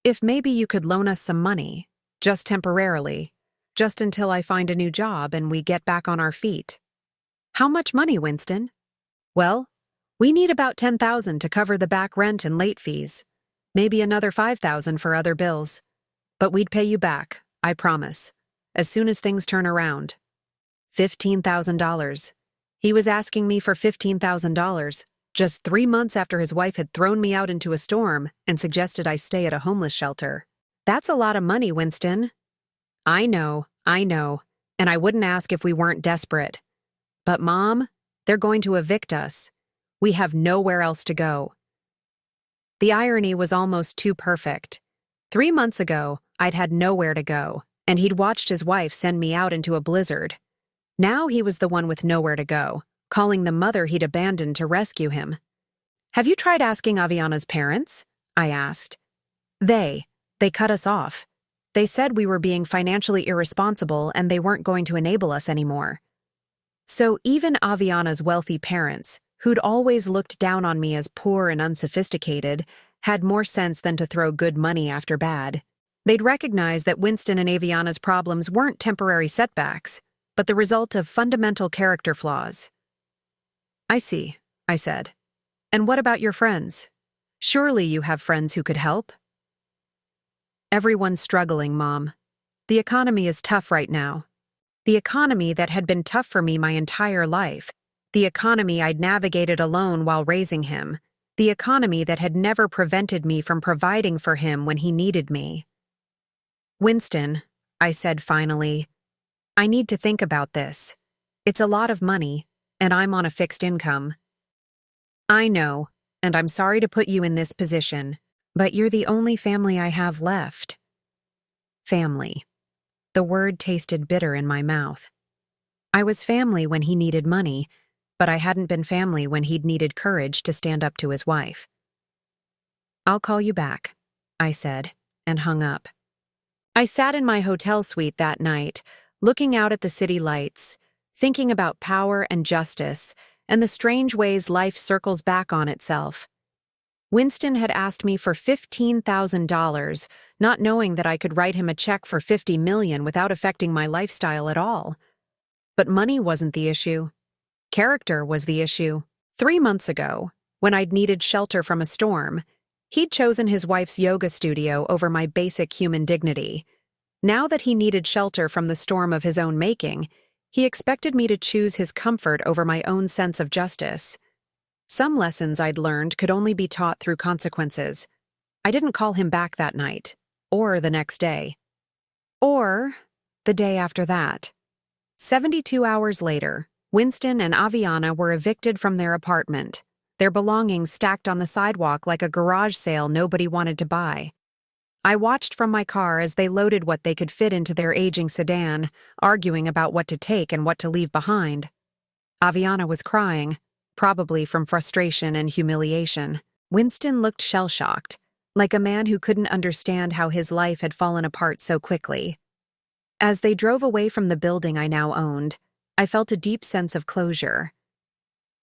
"if maybe you could loan us some money, just temporarily, just until I find a new job and we get back on our feet." "How much money, Winston?" "Well, We need about $10,000 to cover the back rent and late fees. Maybe another $5,000 for other bills. But we'd pay you back, I promise, as soon as things turn around. $15,000. He was asking me for $15,000 just 3 months after his wife had thrown me out into a storm and suggested I stay at a homeless shelter. That's a lot of money, Winston. I know, and I wouldn't ask if we weren't desperate. But Mom, they're going to evict us. We have nowhere else to go. The irony was almost too perfect. 3 months ago, I'd had nowhere to go, and he'd watched his wife send me out into a blizzard. Now he was the one with nowhere to go, calling the mother he'd abandoned to rescue him. Have you tried asking Aviana's parents? I asked. They cut us off. They said we were being financially irresponsible and they weren't going to enable us anymore. So even Aviana's wealthy parents, who'd always looked down on me as poor and unsophisticated, had more sense than to throw good money after bad. They'd recognized that Winston and Aviana's problems weren't temporary setbacks, but the result of fundamental character flaws. I see, I said. And what about your friends? Surely you have friends who could help? Everyone's struggling, Mom. The economy is tough right now. The economy that had been tough for me my entire life. The economy I'd navigated alone while raising him. The economy that had never prevented me from providing for him when he needed me. Winston, I said finally, I need to think about this. It's a lot of money, and I'm on a fixed income. I know, and I'm sorry to put you in this position, but you're the only family I have left. Family. The word tasted bitter in my mouth. I was family when he needed money, but I hadn't been family when he'd needed courage to stand up to his wife. I'll call you back, I said, and hung up. I sat in my hotel suite that night, looking out at the city lights, thinking about power and justice, and the strange ways life circles back on itself. Winston had asked me for $15,000, not knowing that I could write him a check for $50 million without affecting my lifestyle at all. But money wasn't the issue. Character was the issue. 3 months ago, when I'd needed shelter from a storm, he'd chosen his wife's yoga studio over my basic human dignity. Now that he needed shelter from the storm of his own making, he expected me to choose his comfort over my own sense of justice. Some lessons I'd learned could only be taught through consequences. I didn't call him back that night, or the next day, or the day after that. 72 hours later, Winston and Aviana were evicted from their apartment, their belongings stacked on the sidewalk like a garage sale nobody wanted to buy. I watched from my car as they loaded what they could fit into their aging sedan, arguing about what to take and what to leave behind. Aviana was crying, probably from frustration and humiliation. Winston looked shell-shocked, like a man who couldn't understand how his life had fallen apart so quickly. As they drove away from the building I now owned, I felt a deep sense of closure.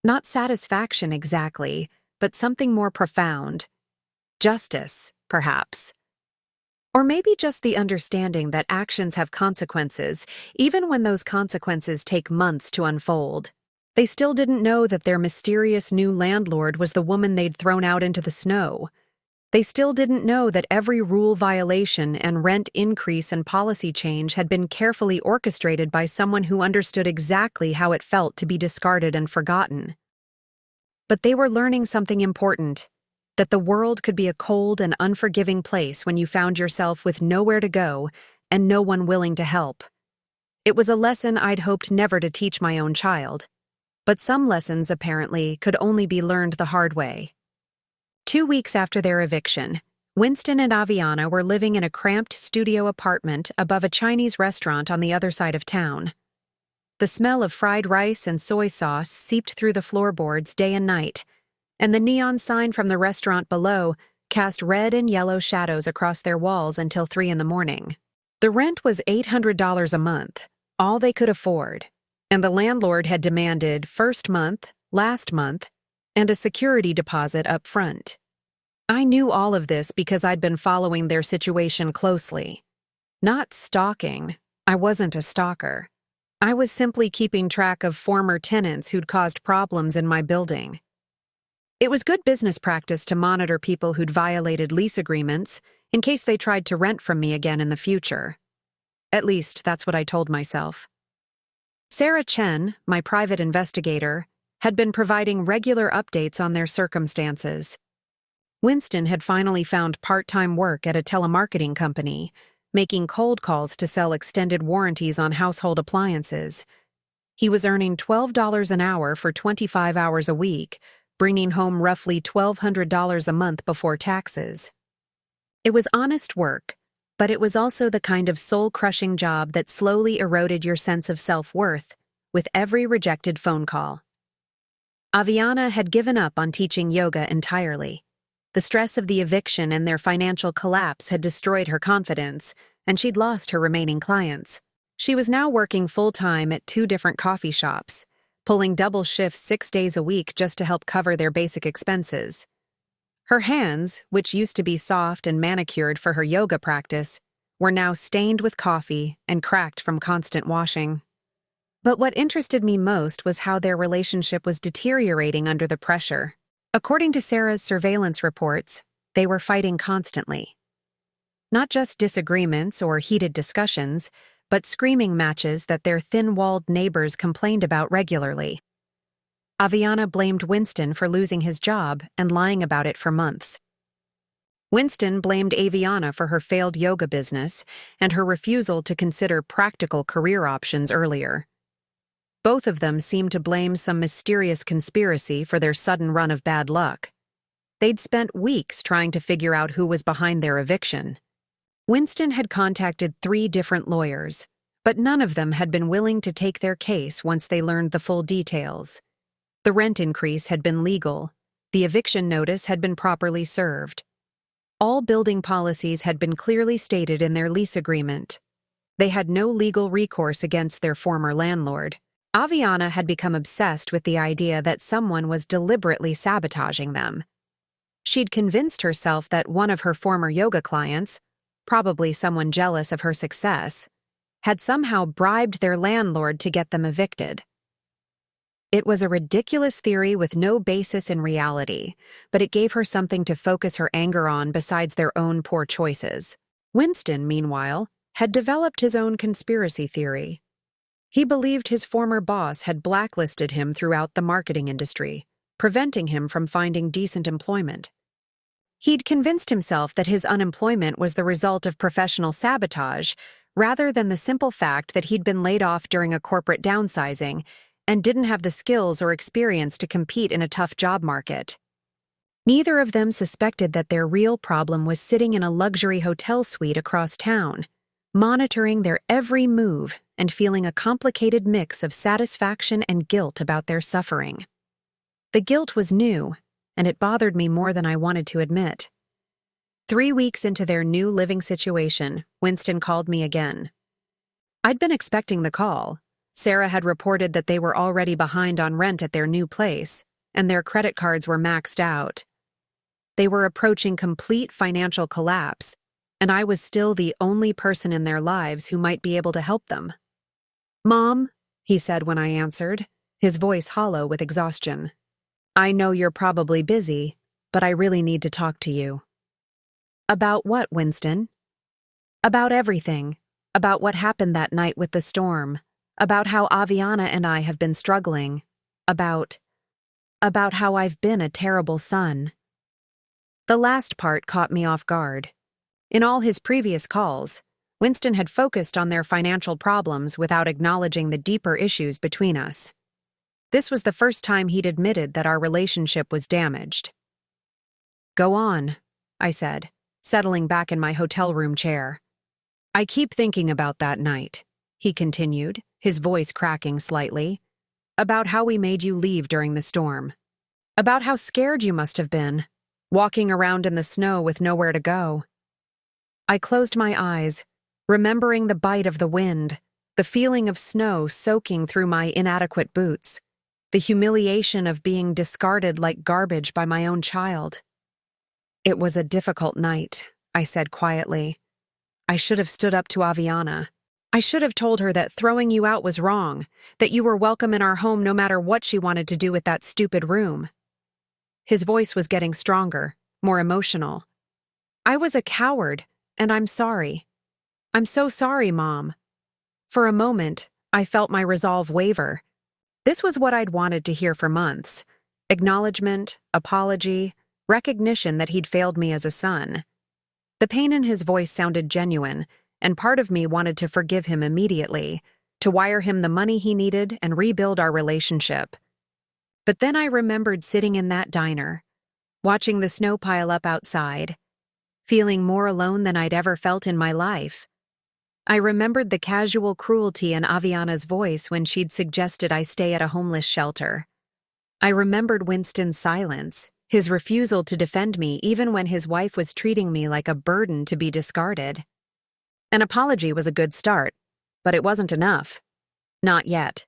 Not satisfaction exactly, but something more profound. Justice, perhaps. Or maybe just the understanding that actions have consequences, even when those consequences take months to unfold. They still didn't know that their mysterious new landlord was the woman they'd thrown out into the snow. They still didn't know that every rule violation and rent increase and policy change had been carefully orchestrated by someone who understood exactly how it felt to be discarded and forgotten. But they were learning something important, that the world could be a cold and unforgiving place when you found yourself with nowhere to go and no one willing to help. It was a lesson I'd hoped never to teach my own child. But some lessons, apparently, could only be learned the hard way. 2 weeks after their eviction, Winston and Aviana were living in a cramped studio apartment above a Chinese restaurant on the other side of town. The smell of fried rice and soy sauce seeped through the floorboards day and night, and the neon sign from the restaurant below cast red and yellow shadows across their walls until 3 in the morning. The rent was $800 a month, all they could afford, and the landlord had demanded first month, last month, and a security deposit up front. I knew all of this because I'd been following their situation closely. Not stalking. I wasn't a stalker. I was simply keeping track of former tenants who'd caused problems in my building. It was good business practice to monitor people who'd violated lease agreements in case they tried to rent from me again in the future. At least, that's what I told myself. Sarah Chen, my private investigator, had been providing regular updates on their circumstances. Winston had finally found part-time work at a telemarketing company, making cold calls to sell extended warranties on household appliances. He was earning $12 an hour for 25 hours a week, bringing home roughly $1,200 a month before taxes. It was honest work, but it was also the kind of soul-crushing job that slowly eroded your sense of self-worth with every rejected phone call. Aviana had given up on teaching yoga entirely. The stress of the eviction and their financial collapse had destroyed her confidence, and she'd lost her remaining clients. She was now working full-time at 2 different coffee shops, pulling double shifts 6 days a week just to help cover their basic expenses. Her hands, which used to be soft and manicured for her yoga practice, were now stained with coffee and cracked from constant washing. But what interested me most was how their relationship was deteriorating under the pressure. According to Sarah's surveillance reports, they were fighting constantly. Not just disagreements or heated discussions, but screaming matches that their thin-walled neighbors complained about regularly. Aviana blamed Winston for losing his job and lying about it for months. Winston blamed Aviana for her failed yoga business and her refusal to consider practical career options earlier. Both of them seemed to blame some mysterious conspiracy for their sudden run of bad luck. They'd spent weeks trying to figure out who was behind their eviction. Winston had contacted 3 different lawyers, but none of them had been willing to take their case once they learned the full details. The rent increase had been legal. The eviction notice had been properly served. All building policies had been clearly stated in their lease agreement. They had no legal recourse against their former landlord. Aviana had become obsessed with the idea that someone was deliberately sabotaging them. She'd convinced herself that one of her former yoga clients, probably someone jealous of her success, had somehow bribed their landlord to get them evicted. It was a ridiculous theory with no basis in reality, but it gave her something to focus her anger on besides their own poor choices. Winston, meanwhile, had developed his own conspiracy theory. He believed his former boss had blacklisted him throughout the marketing industry, preventing him from finding decent employment. He'd convinced himself that his unemployment was the result of professional sabotage rather than the simple fact that he'd been laid off during a corporate downsizing and didn't have the skills or experience to compete in a tough job market. Neither of them suspected that their real problem was sitting in a luxury hotel suite across town, monitoring their every move and feeling a complicated mix of satisfaction and guilt about their suffering. The guilt was new, and it bothered me more than I wanted to admit. 3 weeks into their new living situation, Winston called me again. I'd been expecting the call. Sarah had reported that they were already behind on rent at their new place, and their credit cards were maxed out. They were approaching complete financial collapse, and I was still the only person in their lives who might be able to help them. "Mom," he said when I answered, his voice hollow with exhaustion. "I know you're probably busy, but I really need to talk to you." "About what, Winston?" "About everything. About what happened that night with the storm. About how Aviana and I have been struggling. About how I've been a terrible son." The last part caught me off guard. In all his previous calls, Winston had focused on their financial problems without acknowledging the deeper issues between us. This was the first time he'd admitted that our relationship was damaged. "Go on," I said, settling back in my hotel room chair. "I keep thinking about that night," he continued, his voice cracking slightly, "about how we made you leave during the storm. About how scared you must have been, walking around in the snow with nowhere to go." I closed my eyes, remembering the bite of the wind, the feeling of snow soaking through my inadequate boots, the humiliation of being discarded like garbage by my own child. "It was a difficult night," I said quietly. "I should have stood up to Aviana. I should have told her that throwing you out was wrong, that you were welcome in our home no matter what she wanted to do with that stupid room." His voice was getting stronger, more emotional. "I was a coward, and I'm sorry. I'm so sorry, Mom." For a moment, I felt my resolve waver. This was what I'd wanted to hear for months. Acknowledgement, apology, recognition that he'd failed me as a son. The pain in his voice sounded genuine, and part of me wanted to forgive him immediately, to wire him the money he needed and rebuild our relationship. But then I remembered sitting in that diner, watching the snow pile up outside, feeling more alone than I'd ever felt in my life. I remembered the casual cruelty in Aviana's voice when she'd suggested I stay at a homeless shelter. I remembered Winston's silence, his refusal to defend me even when his wife was treating me like a burden to be discarded. An apology was a good start, but it wasn't enough. Not yet.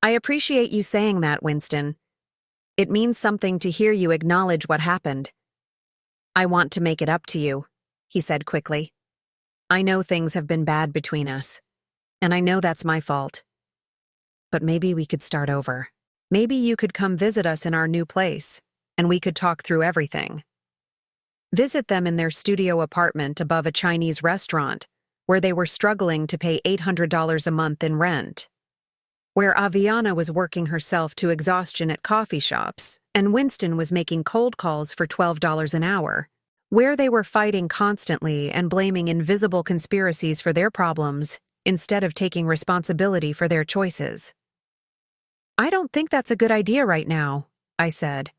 "I appreciate you saying that, Winston. It means something to hear you acknowledge what happened. I want to make it up to you," he said quickly. "I know things have been bad between us, and I know that's my fault. But maybe we could start over. Maybe you could come visit us in our new place, and we could talk through everything." Visit them in their studio apartment above a Chinese restaurant, where they were struggling to pay $800 a month in rent. Where Aviana was working herself to exhaustion at coffee shops, and Winston was making cold calls for $12 an hour. Where they were fighting constantly and blaming invisible conspiracies for their problems, instead of taking responsibility for their choices. "I don't think that's a good idea right now," I said.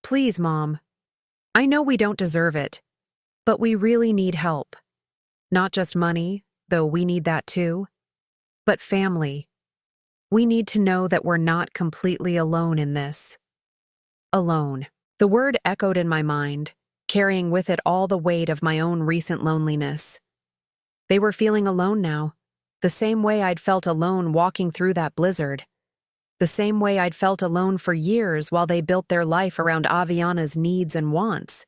"Please, Mom. I know we don't deserve it, but we really need help. Not just money, though we need that too, but family. We need to know that we're not completely alone in this." Alone. The word echoed in my mind, carrying with it all the weight of my own recent loneliness. They were feeling alone now, the same way I'd felt alone walking through that blizzard. The same way I'd felt alone for years while they built their life around Aviana's needs and wants,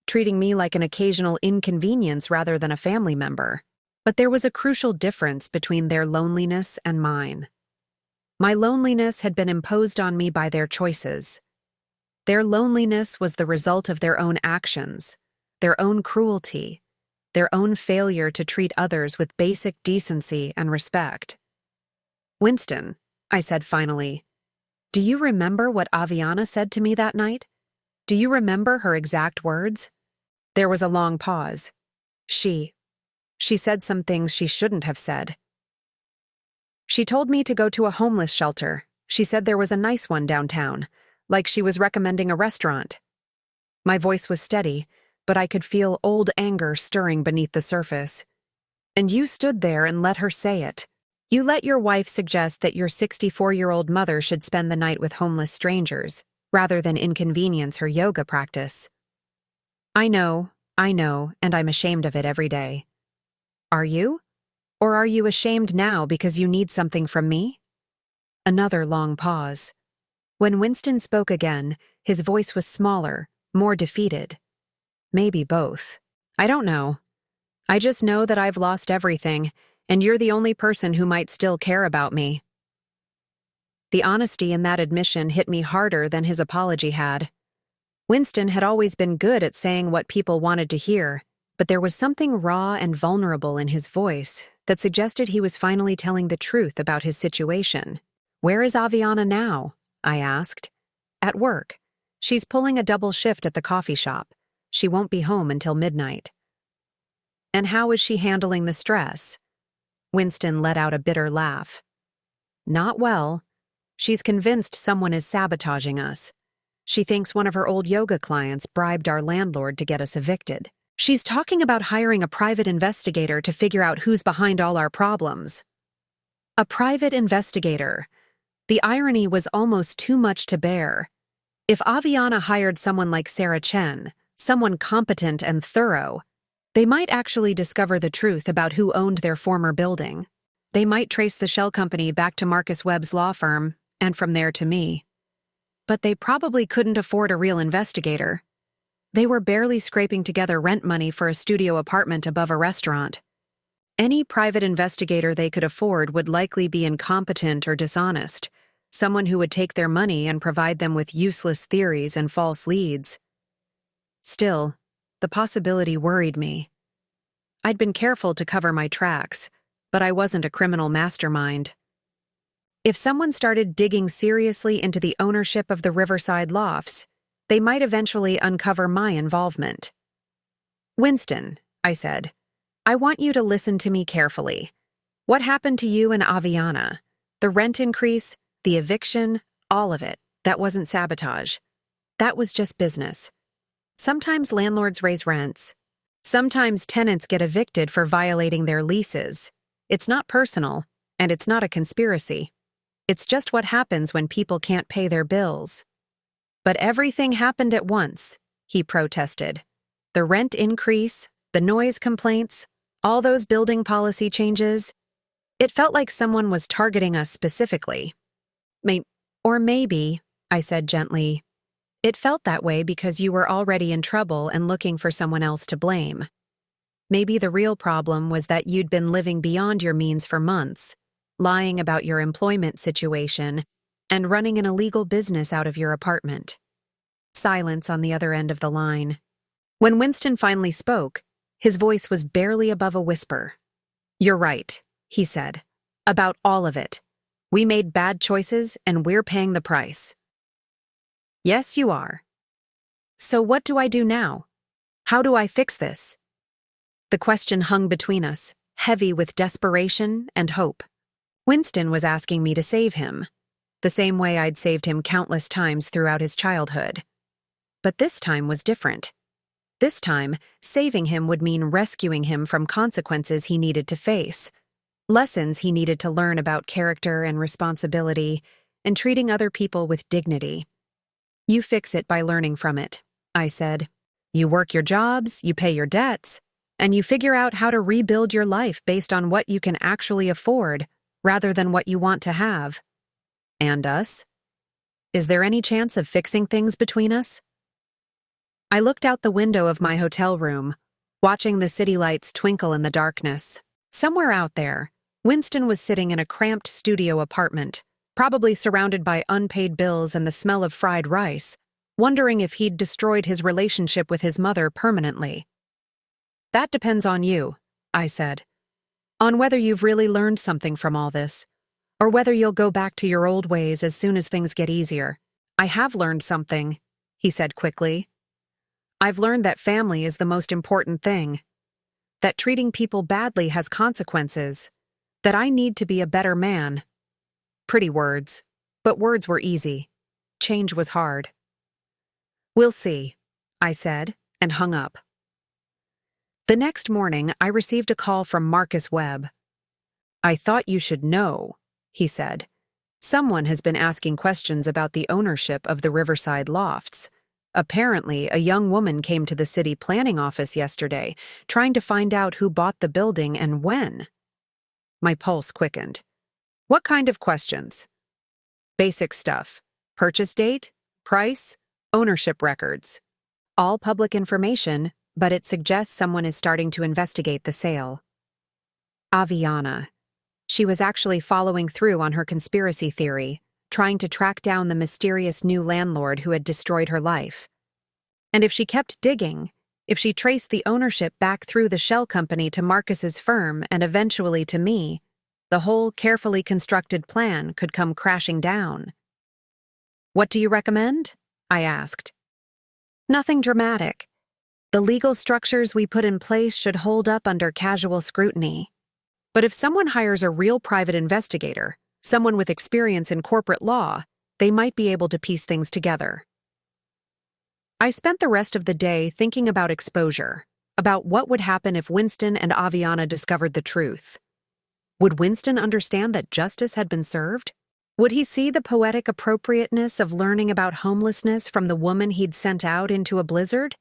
treating me like an occasional inconvenience rather than a family member. But there was a crucial difference between their loneliness and mine. My loneliness had been imposed on me by their choices. Their loneliness was the result of their own actions, their own cruelty, their own failure to treat others with basic decency and respect. "Winston," I said finally, "do you remember what Aviana said to me that night? Do you remember her exact words?" There was a long pause. She said some things she shouldn't have said. "She told me to go to a homeless shelter. She said there was a nice one downtown, like she was recommending a restaurant." My voice was steady, but I could feel old anger stirring beneath the surface. "And you stood there and let her say it. You let your wife suggest that your 64-year-old mother should spend the night with homeless strangers, rather than inconvenience her yoga practice. I know, and I'm ashamed of it every day. Are you? Or are you ashamed now because you need something from me?" Another long pause. When Winston spoke again, his voice was smaller, more defeated. "Maybe both. I don't know. I just know that I've lost everything, and you're the only person who might still care about me." The honesty in that admission hit me harder than his apology had. Winston had always been good at saying what people wanted to hear, but there was something raw and vulnerable in his voice that suggested he was finally telling the truth about his situation. "Where is Aviana now?" I asked. "At work. She's pulling a double shift at the coffee shop. She won't be home until midnight." "And how is she handling the stress?" Winston let out a bitter laugh. "Not well. She's convinced someone is sabotaging us. She thinks one of her old yoga clients bribed our landlord to get us evicted. She's talking about hiring a private investigator to figure out who's behind all our problems." A private investigator. The irony was almost too much to bear. If Aviana hired someone like Sarah Chen, someone competent and thorough, they might actually discover the truth about who owned their former building. They might trace the shell company back to Marcus Webb's law firm, and from there to me. But they probably couldn't afford a real investigator. They were barely scraping together rent money for a studio apartment above a restaurant. Any private investigator they could afford would likely be incompetent or dishonest, someone who would take their money and provide them with useless theories and false leads. Still, the possibility worried me. I'd been careful to cover my tracks, but I wasn't a criminal mastermind. If someone started digging seriously into the ownership of the Riverside lofts, they might eventually uncover my involvement. "Winston," I said, "I want you to listen to me carefully. What happened to you and Aviana? The rent increase, the eviction, all of it, that wasn't sabotage. That was just business. Sometimes landlords raise rents. Sometimes tenants get evicted for violating their leases. It's not personal, and it's not a conspiracy. It's just what happens when people can't pay their bills." "But everything happened at once," he protested. "The rent increase, the noise complaints, all those building policy changes. It felt like someone was targeting us specifically." Or maybe," I said gently, "it felt that way because you were already in trouble and looking for someone else to blame. Maybe the real problem was that you'd been living beyond your means for months, lying about your employment situation, and running an illegal business out of your apartment." Silence on the other end of the line. When Winston finally spoke, his voice was barely above a whisper. "You're right," he said, "about all of it. We made bad choices and we're paying the price." "Yes, you are." "So what do I do now? How do I fix this?" The question hung between us, heavy with desperation and hope. Winston was asking me to save him, the same way I'd saved him countless times throughout his childhood. But this time was different. This time, saving him would mean rescuing him from consequences he needed to face, lessons he needed to learn about character and responsibility, and treating other people with dignity. "You fix it by learning from it," I said. "You work your jobs, you pay your debts, and you figure out how to rebuild your life based on what you can actually afford, rather than what you want to have." "And us? Is there any chance of fixing things between us?" I looked out the window of my hotel room, watching the city lights twinkle in the darkness. Somewhere out there, Winston was sitting in a cramped studio apartment, probably surrounded by unpaid bills and the smell of fried rice, wondering if he'd destroyed his relationship with his mother permanently. "That depends on you," I said. "On whether you've really learned something from all this, or whether you'll go back to your old ways as soon as things get easier." "I have learned something," he said quickly. "I've learned that family is the most important thing, that treating people badly has consequences, that I need to be a better man." Pretty words, but words were easy. Change was hard. "We'll see," I said, and hung up. The next morning, I received a call from Marcus Webb. "I thought you should know," he said. "Someone has been asking questions about the ownership of the Riverside lofts. Apparently, a young woman came to the city planning office yesterday, trying to find out who bought the building and when." My pulse quickened. "What kind of questions?" "Basic stuff. Purchase date, price, ownership records. All public information, but it suggests someone is starting to investigate the sale." Aviana. She was actually following through on her conspiracy theory, trying to track down the mysterious new landlord who had destroyed her life. And if she kept digging, if she traced the ownership back through the shell company to Marcus's firm and eventually to me, the whole carefully constructed plan could come crashing down. "What do you recommend?" I asked. "Nothing dramatic. The legal structures we put in place should hold up under casual scrutiny. But if someone hires a real private investigator, someone with experience in corporate law, they might be able to piece things together." I spent the rest of the day thinking about exposure, about what would happen if Winston and Aviana discovered the truth. Would Winston understand that justice had been served? Would he see the poetic appropriateness of learning about homelessness from the woman he'd sent out into a blizzard?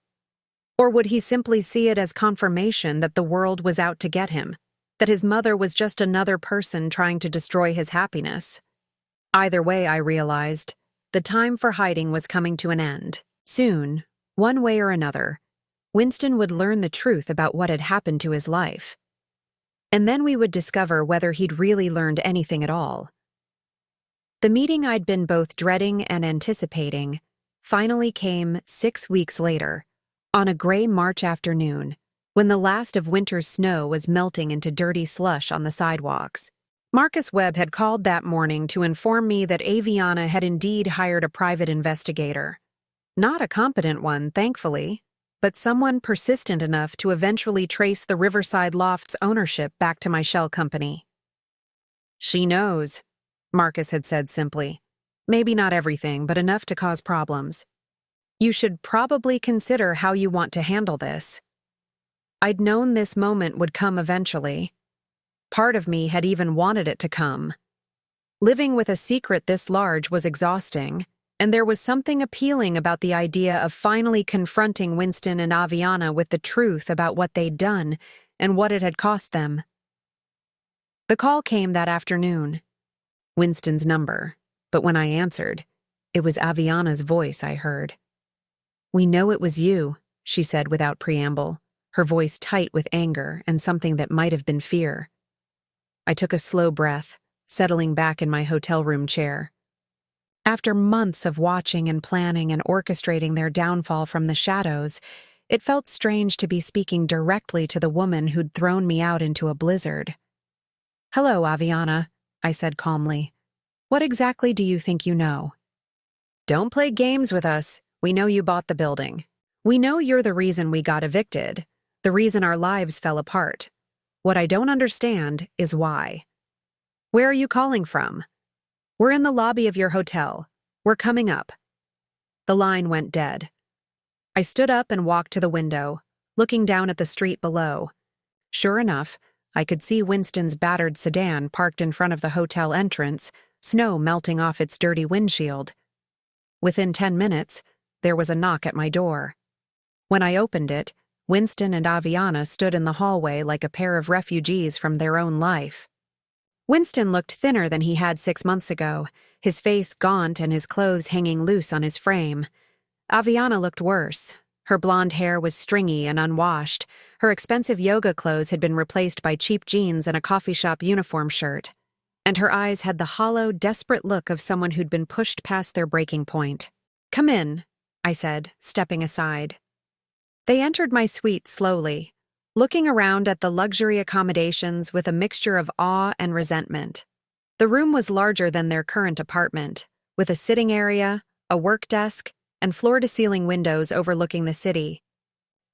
Or would he simply see it as confirmation that the world was out to get him, that his mother was just another person trying to destroy his happiness? Either way, I realized, the time for hiding was coming to an end. Soon, one way or another, Winston would learn the truth about what had happened to his life. And then we would discover whether he'd really learned anything at all. The meeting I'd been both dreading and anticipating finally came 6 weeks later, on a gray March afternoon, when the last of winter's snow was melting into dirty slush on the sidewalks. Marcus Webb had called that morning to inform me that Aviana had indeed hired a private investigator. Not a competent one, thankfully, but someone persistent enough to eventually trace the Riverside Loft's ownership back to my shell company. "She knows," Marcus had said simply. "Maybe not everything, but enough to cause problems. You should probably consider how you want to handle this." I'd known this moment would come eventually. Part of me had even wanted it to come. Living with a secret this large was exhausting, and there was something appealing about the idea of finally confronting Winston and Aviana with the truth about what they'd done and what it had cost them. The call came that afternoon. Winston's number, but when I answered, it was Aviana's voice I heard. "We know it was you," she said without preamble, her voice tight with anger and something that might have been fear. I took a slow breath, settling back in my hotel room chair. After months of watching and planning and orchestrating their downfall from the shadows, it felt strange to be speaking directly to the woman who'd thrown me out into a blizzard. "Hello, Aviana," I said calmly. "What exactly do you think you know?" "Don't play games with us. We know you bought the building. We know you're the reason we got evicted, the reason our lives fell apart. What I don't understand is why. Where are you calling from?" "We're in the lobby of your hotel. We're coming up." The line went dead. I stood up and walked to the window, looking down at the street below. Sure enough, I could see Winston's battered sedan parked in front of the hotel entrance, snow melting off its dirty windshield. Within 10 minutes, there was a knock at my door. When I opened it, Winston and Aviana stood in the hallway like a pair of refugees from their own life. Winston looked thinner than he had 6 months ago, his face gaunt and his clothes hanging loose on his frame. Aviana looked worse. Her blonde hair was stringy and unwashed. Her expensive yoga clothes had been replaced by cheap jeans and a coffee shop uniform shirt. And her eyes had the hollow, desperate look of someone who'd been pushed past their breaking point. "Come in," I said, stepping aside. They entered my suite slowly, looking around at the luxury accommodations with a mixture of awe and resentment. The room was larger than their current apartment, with a sitting area, a work desk, and floor-to-ceiling windows overlooking the city.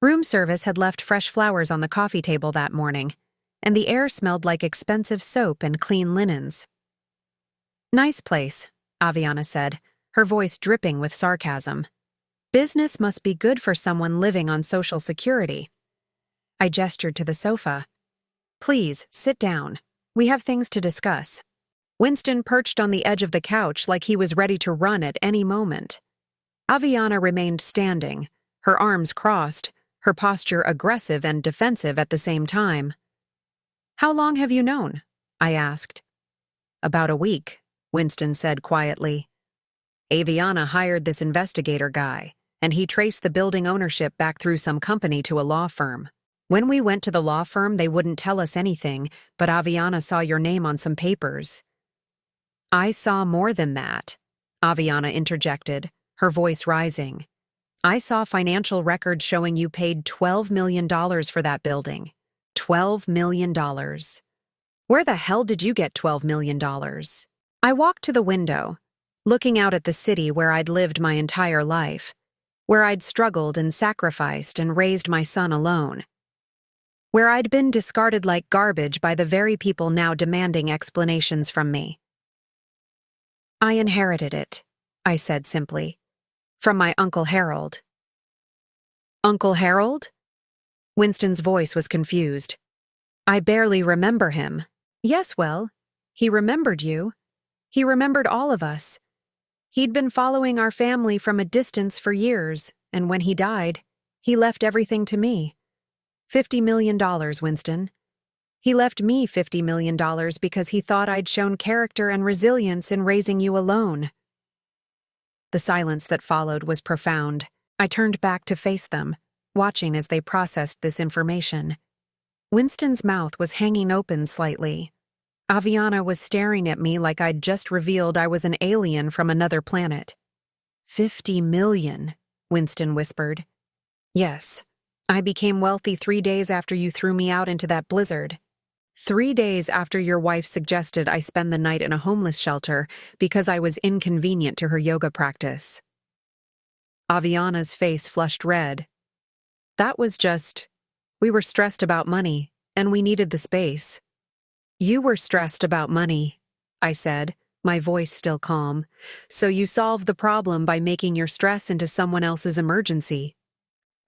Room service had left fresh flowers on the coffee table that morning, and the air smelled like expensive soap and clean linens. "Nice place," Aviana said, her voice dripping with sarcasm. "Business must be good for someone living on Social Security." I gestured to the sofa. "Please, sit down. We have things to discuss." Winston perched on the edge of the couch like he was ready to run at any moment. Aviana remained standing, her arms crossed, her posture aggressive and defensive at the same time. "How long have you known?" I asked. "About a week," Winston said quietly. "Aviana hired this investigator guy, and he traced the building ownership back through some company to a law firm. When we went to the law firm, they wouldn't tell us anything, but Aviana saw your name on some papers." "I saw more than that," Aviana interjected, her voice rising. "I saw financial records showing you paid $12 million for that building. $12 million. Where the hell did you get $12 million? I walked to the window, looking out at the city where I'd lived my entire life, where I'd struggled and sacrificed and raised my son alone, where I'd been discarded like garbage by the very people now demanding explanations from me. "I inherited it," I said simply, "from my Uncle Harold." "Uncle Harold?" Winston's voice was confused. "I barely remember him." "Yes, well, he remembered you. He remembered all of us. He'd been following our family from a distance for years, and when he died, he left everything to me. $50 million, Winston. He left me $50 million because he thought I'd shown character and resilience in raising you alone." The silence that followed was profound. I turned back to face them, watching as they processed this information. Winston's mouth was hanging open slightly. Aviana was staring at me like I'd just revealed I was an alien from another planet. 50 million, Winston whispered. Yes. I became wealthy 3 days after you threw me out into that blizzard. 3 days after your wife suggested I spend the night in a homeless shelter because I was inconvenient to her yoga practice. Aviana's face flushed red. That was just, we were stressed about money, and we needed the space. You were stressed about money, I said, my voice still calm, so you solved the problem by making your stress into someone else's emergency.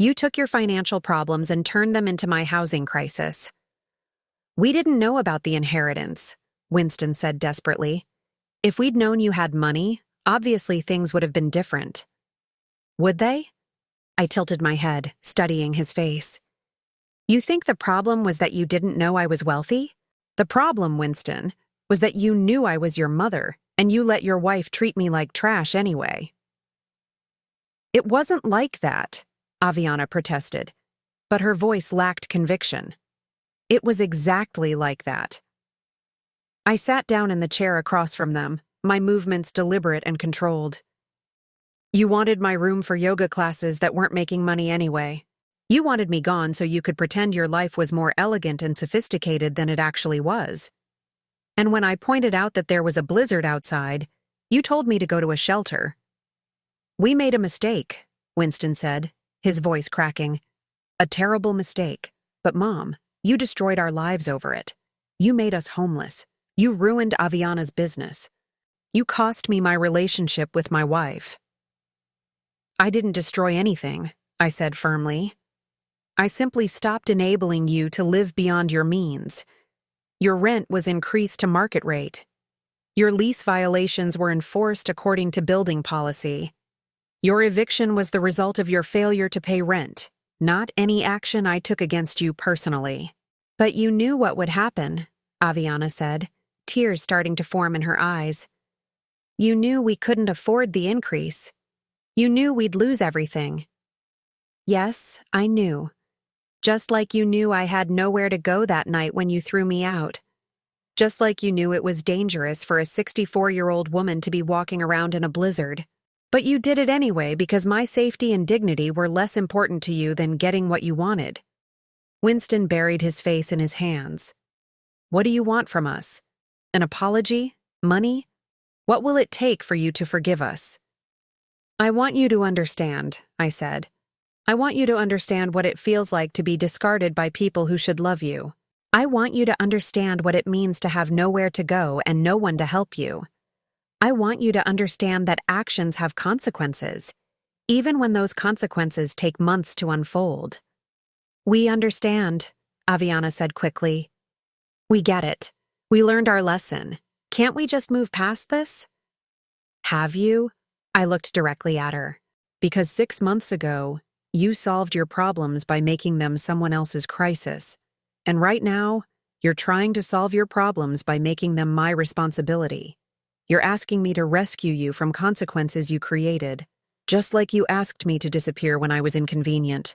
You took your financial problems and turned them into my housing crisis. We didn't know about the inheritance, Winston said desperately. If we'd known you had money, obviously things would have been different. Would they? I tilted my head, studying his face. You think the problem was that you didn't know I was wealthy? The problem, Winston, was that you knew I was your mother, and you let your wife treat me like trash anyway. It wasn't like that, Aviana protested, but her voice lacked conviction. It was exactly like that. I sat down in the chair across from them, my movements deliberate and controlled. You wanted my room for yoga classes that weren't making money anyway. You wanted me gone so you could pretend your life was more elegant and sophisticated than it actually was. And when I pointed out that there was a blizzard outside, you told me to go to a shelter. We made a mistake, Winston said, his voice cracking. A terrible mistake. But Mom, you destroyed our lives over it. You made us homeless. You ruined Aviana's business. You cost me my relationship with my wife. I didn't destroy anything, I said firmly. I simply stopped enabling you to live beyond your means. Your rent was increased to market rate. Your lease violations were enforced according to building policy. Your eviction was the result of your failure to pay rent, not any action I took against you personally. But you knew what would happen, Aviana said, tears starting to form in her eyes. You knew we couldn't afford the increase. You knew we'd lose everything. Yes, I knew. Just like you knew I had nowhere to go that night when you threw me out. Just like you knew it was dangerous for a 64-year-old woman to be walking around in a blizzard. But you did it anyway because my safety and dignity were less important to you than getting what you wanted. Winston buried his face in his hands. What do you want from us? An apology? Money? What will it take for you to forgive us? I want you to understand, I said. I want you to understand what it feels like to be discarded by people who should love you. I want you to understand what it means to have nowhere to go and no one to help you. I want you to understand that actions have consequences, even when those consequences take months to unfold. We understand, Aviana said quickly. We get it. We learned our lesson. Can't we just move past this? Have you? I looked directly at her. Because 6 months ago, you solved your problems by making them someone else's crisis. And right now, you're trying to solve your problems by making them my responsibility. You're asking me to rescue you from consequences you created, just like you asked me to disappear when I was inconvenient.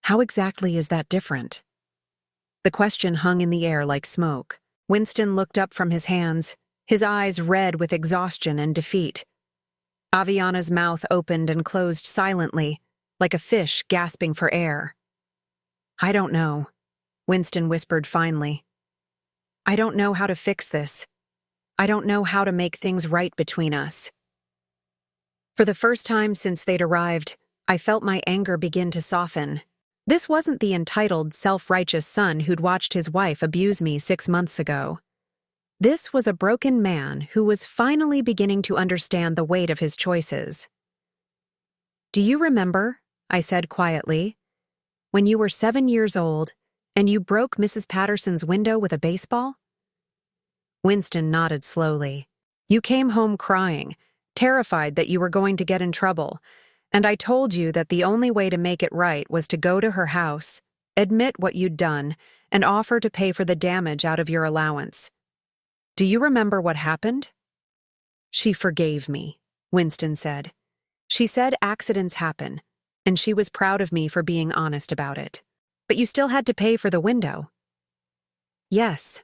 How exactly is that different? The question hung in the air like smoke. Winston looked up from his hands, his eyes red with exhaustion and defeat. Aviana's mouth opened and closed silently, like a fish gasping for air. I don't know, Winston whispered finally. I don't know how to fix this. I don't know how to make things right between us. For the first time since they'd arrived, I felt my anger begin to soften. This wasn't the entitled, self-righteous son who'd watched his wife abuse me 6 months ago. This was a broken man who was finally beginning to understand the weight of his choices. Do you remember, I said quietly, when you were 7 years old and you broke Mrs. Patterson's window with a baseball? Winston nodded slowly. You came home crying, terrified that you were going to get in trouble, and I told you that the only way to make it right was to go to her house, admit what you'd done, and offer to pay for the damage out of your allowance. Do you remember what happened? She forgave me, Winston said. She said accidents happen, and she was proud of me for being honest about it. But you still had to pay for the window. Yes.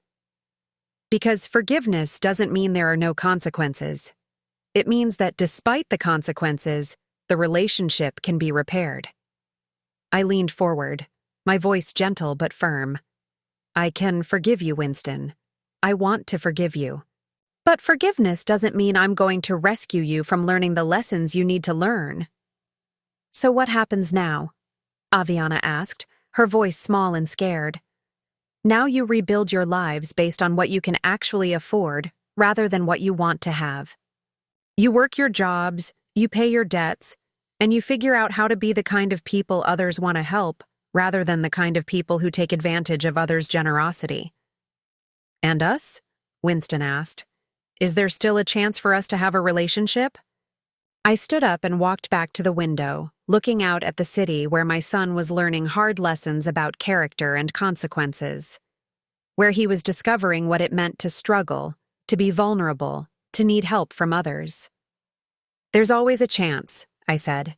Because forgiveness doesn't mean there are no consequences. It means that despite the consequences, the relationship can be repaired. I leaned forward, my voice gentle but firm. I can forgive you, Winston. I want to forgive you. But forgiveness doesn't mean I'm going to rescue you from learning the lessons you need to learn. So what happens now? Aviana asked, her voice small and scared. Now you rebuild your lives based on what you can actually afford rather than what you want to have. You work your jobs, you pay your debts, and you figure out how to be the kind of people others want to help rather than the kind of people who take advantage of others' generosity. And us? Winston asked. Is there still a chance for us to have a relationship? I stood up and walked back to the window, looking out at the city where my son was learning hard lessons about character and consequences, where he was discovering what it meant to struggle, to be vulnerable, to need help from others. There's always a chance, I said.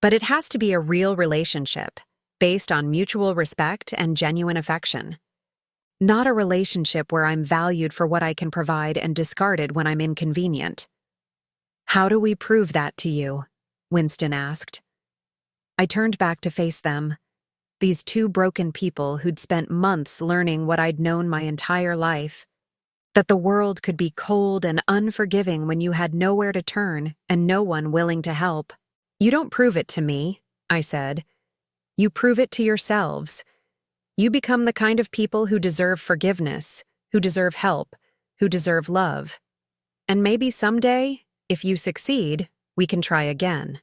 But it has to be a real relationship, based on mutual respect and genuine affection. Not a relationship where I'm valued for what I can provide and discarded when I'm inconvenient. How do we prove that to you? Winston asked. I turned back to face them, these two broken people who'd spent months learning what I'd known my entire life, that the world could be cold and unforgiving when you had nowhere to turn and no one willing to help. You don't prove it to me, I said. You prove it to yourselves. You become the kind of people who deserve forgiveness, who deserve help, who deserve love. And maybe someday, if you succeed, we can try again.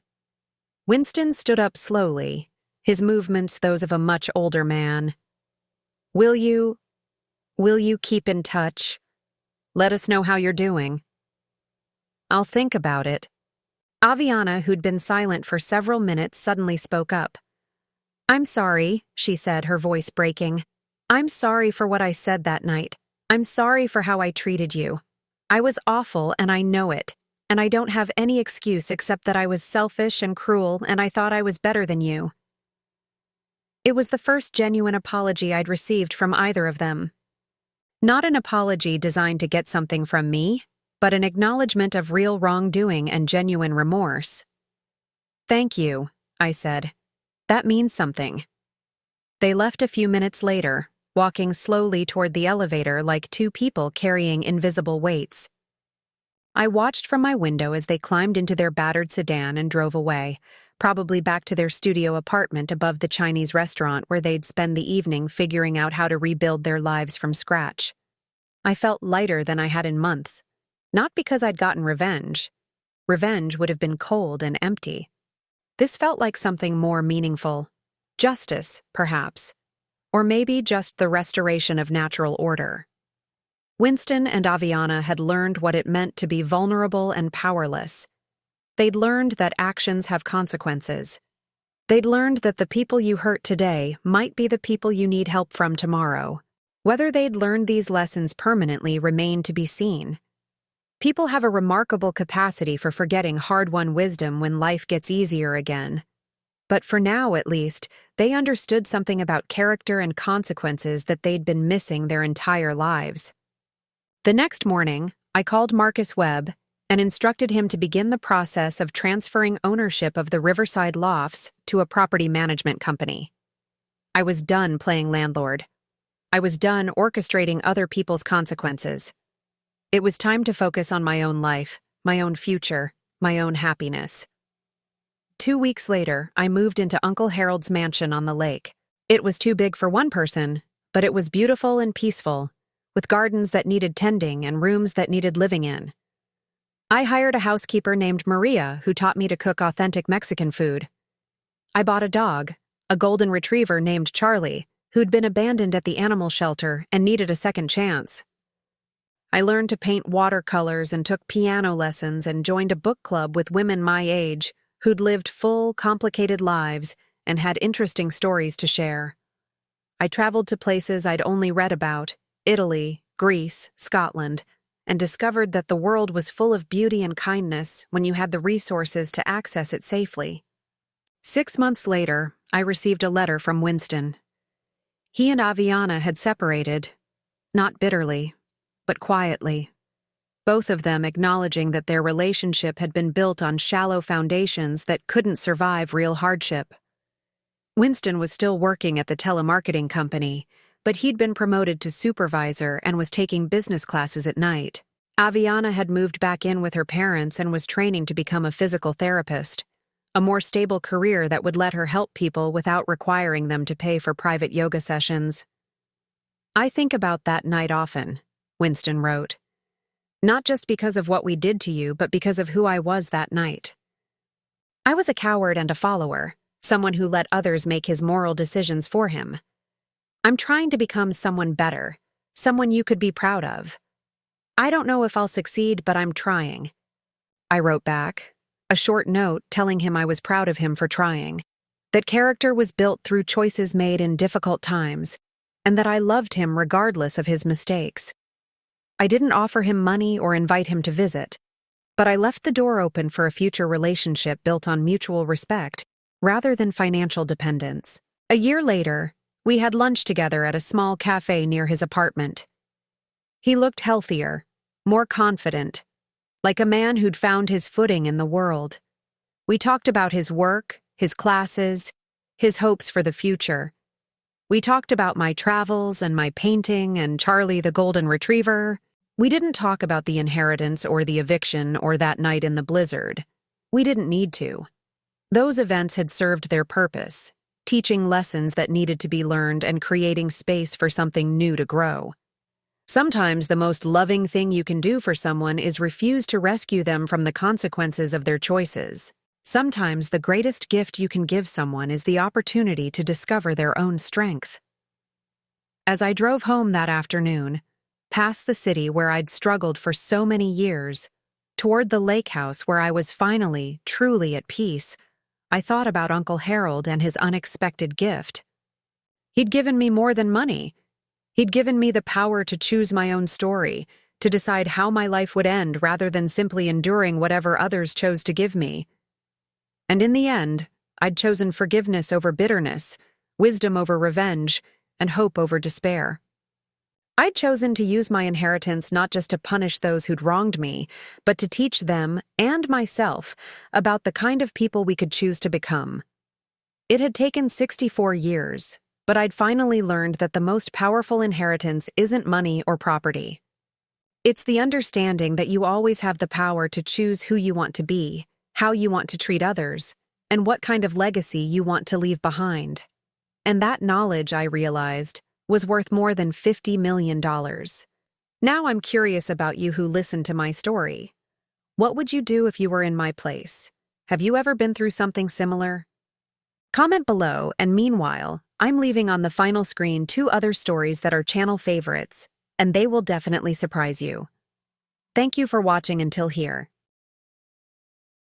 Winston stood up slowly, his movements those of a much older man. Will you keep in touch? Let us know how you're doing. I'll think about it. Aviana, who'd been silent for several minutes, suddenly spoke up. I'm sorry, she said, her voice breaking. I'm sorry for what I said that night. I'm sorry for how I treated you. I was awful and I know it. And I don't have any excuse except that I was selfish and cruel and I thought I was better than you. It was the first genuine apology I'd received from either of them. Not an apology designed to get something from me, but an acknowledgement of real wrongdoing and genuine remorse. Thank you, I said. That means something. They left a few minutes later, walking slowly toward the elevator like two people carrying invisible weights. I watched from my window as they climbed into their battered sedan and drove away, probably back to their studio apartment above the Chinese restaurant where they'd spend the evening figuring out how to rebuild their lives from scratch. I felt lighter than I had in months, not because I'd gotten revenge. Revenge would have been cold and empty. This felt like something more meaningful. Justice, perhaps. Or maybe just the restoration of natural order. Winston and Aviana had learned what it meant to be vulnerable and powerless. They'd learned that actions have consequences. They'd learned that the people you hurt today might be the people you need help from tomorrow. Whether they'd learned these lessons permanently remained to be seen. People have a remarkable capacity for forgetting hard-won wisdom when life gets easier again. But for now, at least, they understood something about character and consequences that they'd been missing their entire lives. The next morning, I called Marcus Webb and instructed him to begin the process of transferring ownership of the Riverside Lofts to a property management company. I was done playing landlord. I was done orchestrating other people's consequences. It was time to focus on my own life, my own future, my own happiness. 2 weeks later, I moved into Uncle Harold's mansion on the lake. It was too big for one person, but it was beautiful and peaceful, with gardens that needed tending and rooms that needed living in. I hired a housekeeper named Maria who taught me to cook authentic Mexican food. I bought a dog, a golden retriever named Charlie, who'd been abandoned at the animal shelter and needed a second chance. I learned to paint watercolors and took piano lessons and joined a book club with women my age who'd lived full, complicated lives and had interesting stories to share. I traveled to places I'd only read about, Italy, Greece, Scotland, and discovered that the world was full of beauty and kindness when you had the resources to access it safely. 6 months later, I received a letter from Winston. He and Aviana had separated, not bitterly, but quietly. Both of them acknowledging that their relationship had been built on shallow foundations that couldn't survive real hardship. Winston was still working at the telemarketing company, but he'd been promoted to supervisor and was taking business classes at night. Aviana had moved back in with her parents and was training to become a physical therapist, a more stable career that would let her help people without requiring them to pay for private yoga sessions. "I think about that night often," Winston wrote. "Not just because of what we did to you, but because of who I was that night. I was a coward and a follower, someone who let others make his moral decisions for him. I'm trying to become someone better, someone you could be proud of. I don't know if I'll succeed, but I'm trying." I wrote back, a short note telling him I was proud of him for trying, that character was built through choices made in difficult times, and that I loved him regardless of his mistakes. I didn't offer him money or invite him to visit, but I left the door open for a future relationship built on mutual respect rather than financial dependence. A year later, we had lunch together at a small cafe near his apartment. He looked healthier, more confident, like a man who'd found his footing in the world. We talked about his work, his classes, his hopes for the future. We talked about my travels and my painting and Charlie the golden retriever. We didn't talk about the inheritance or the eviction or that night in the blizzard. We didn't need to. Those events had served their purpose, teaching lessons that needed to be learned and creating space for something new to grow. Sometimes the most loving thing you can do for someone is refuse to rescue them from the consequences of their choices. Sometimes the greatest gift you can give someone is the opportunity to discover their own strength. As I drove home that afternoon, past the city where I'd struggled for so many years, toward the lake house where I was finally, truly at peace, I thought about Uncle Harold and his unexpected gift. He'd given me more than money. He'd given me the power to choose my own story, to decide how my life would end rather than simply enduring whatever others chose to give me. And in the end, I'd chosen forgiveness over bitterness, wisdom over revenge, and hope over despair. I'd chosen to use my inheritance not just to punish those who'd wronged me, but to teach them and myself about the kind of people we could choose to become. It had taken 64 years, but I'd finally learned that the most powerful inheritance isn't money or property. It's the understanding that you always have the power to choose who you want to be, how you want to treat others, and what kind of legacy you want to leave behind. And that knowledge, I realized, was worth more than $50 million. Now I'm curious about you who listened to my story. What would you do if you were in my place? Have you ever been through something similar? Comment below, and meanwhile, I'm leaving on the final screen 2 other stories that are channel favorites, and they will definitely surprise you. Thank you for watching until here.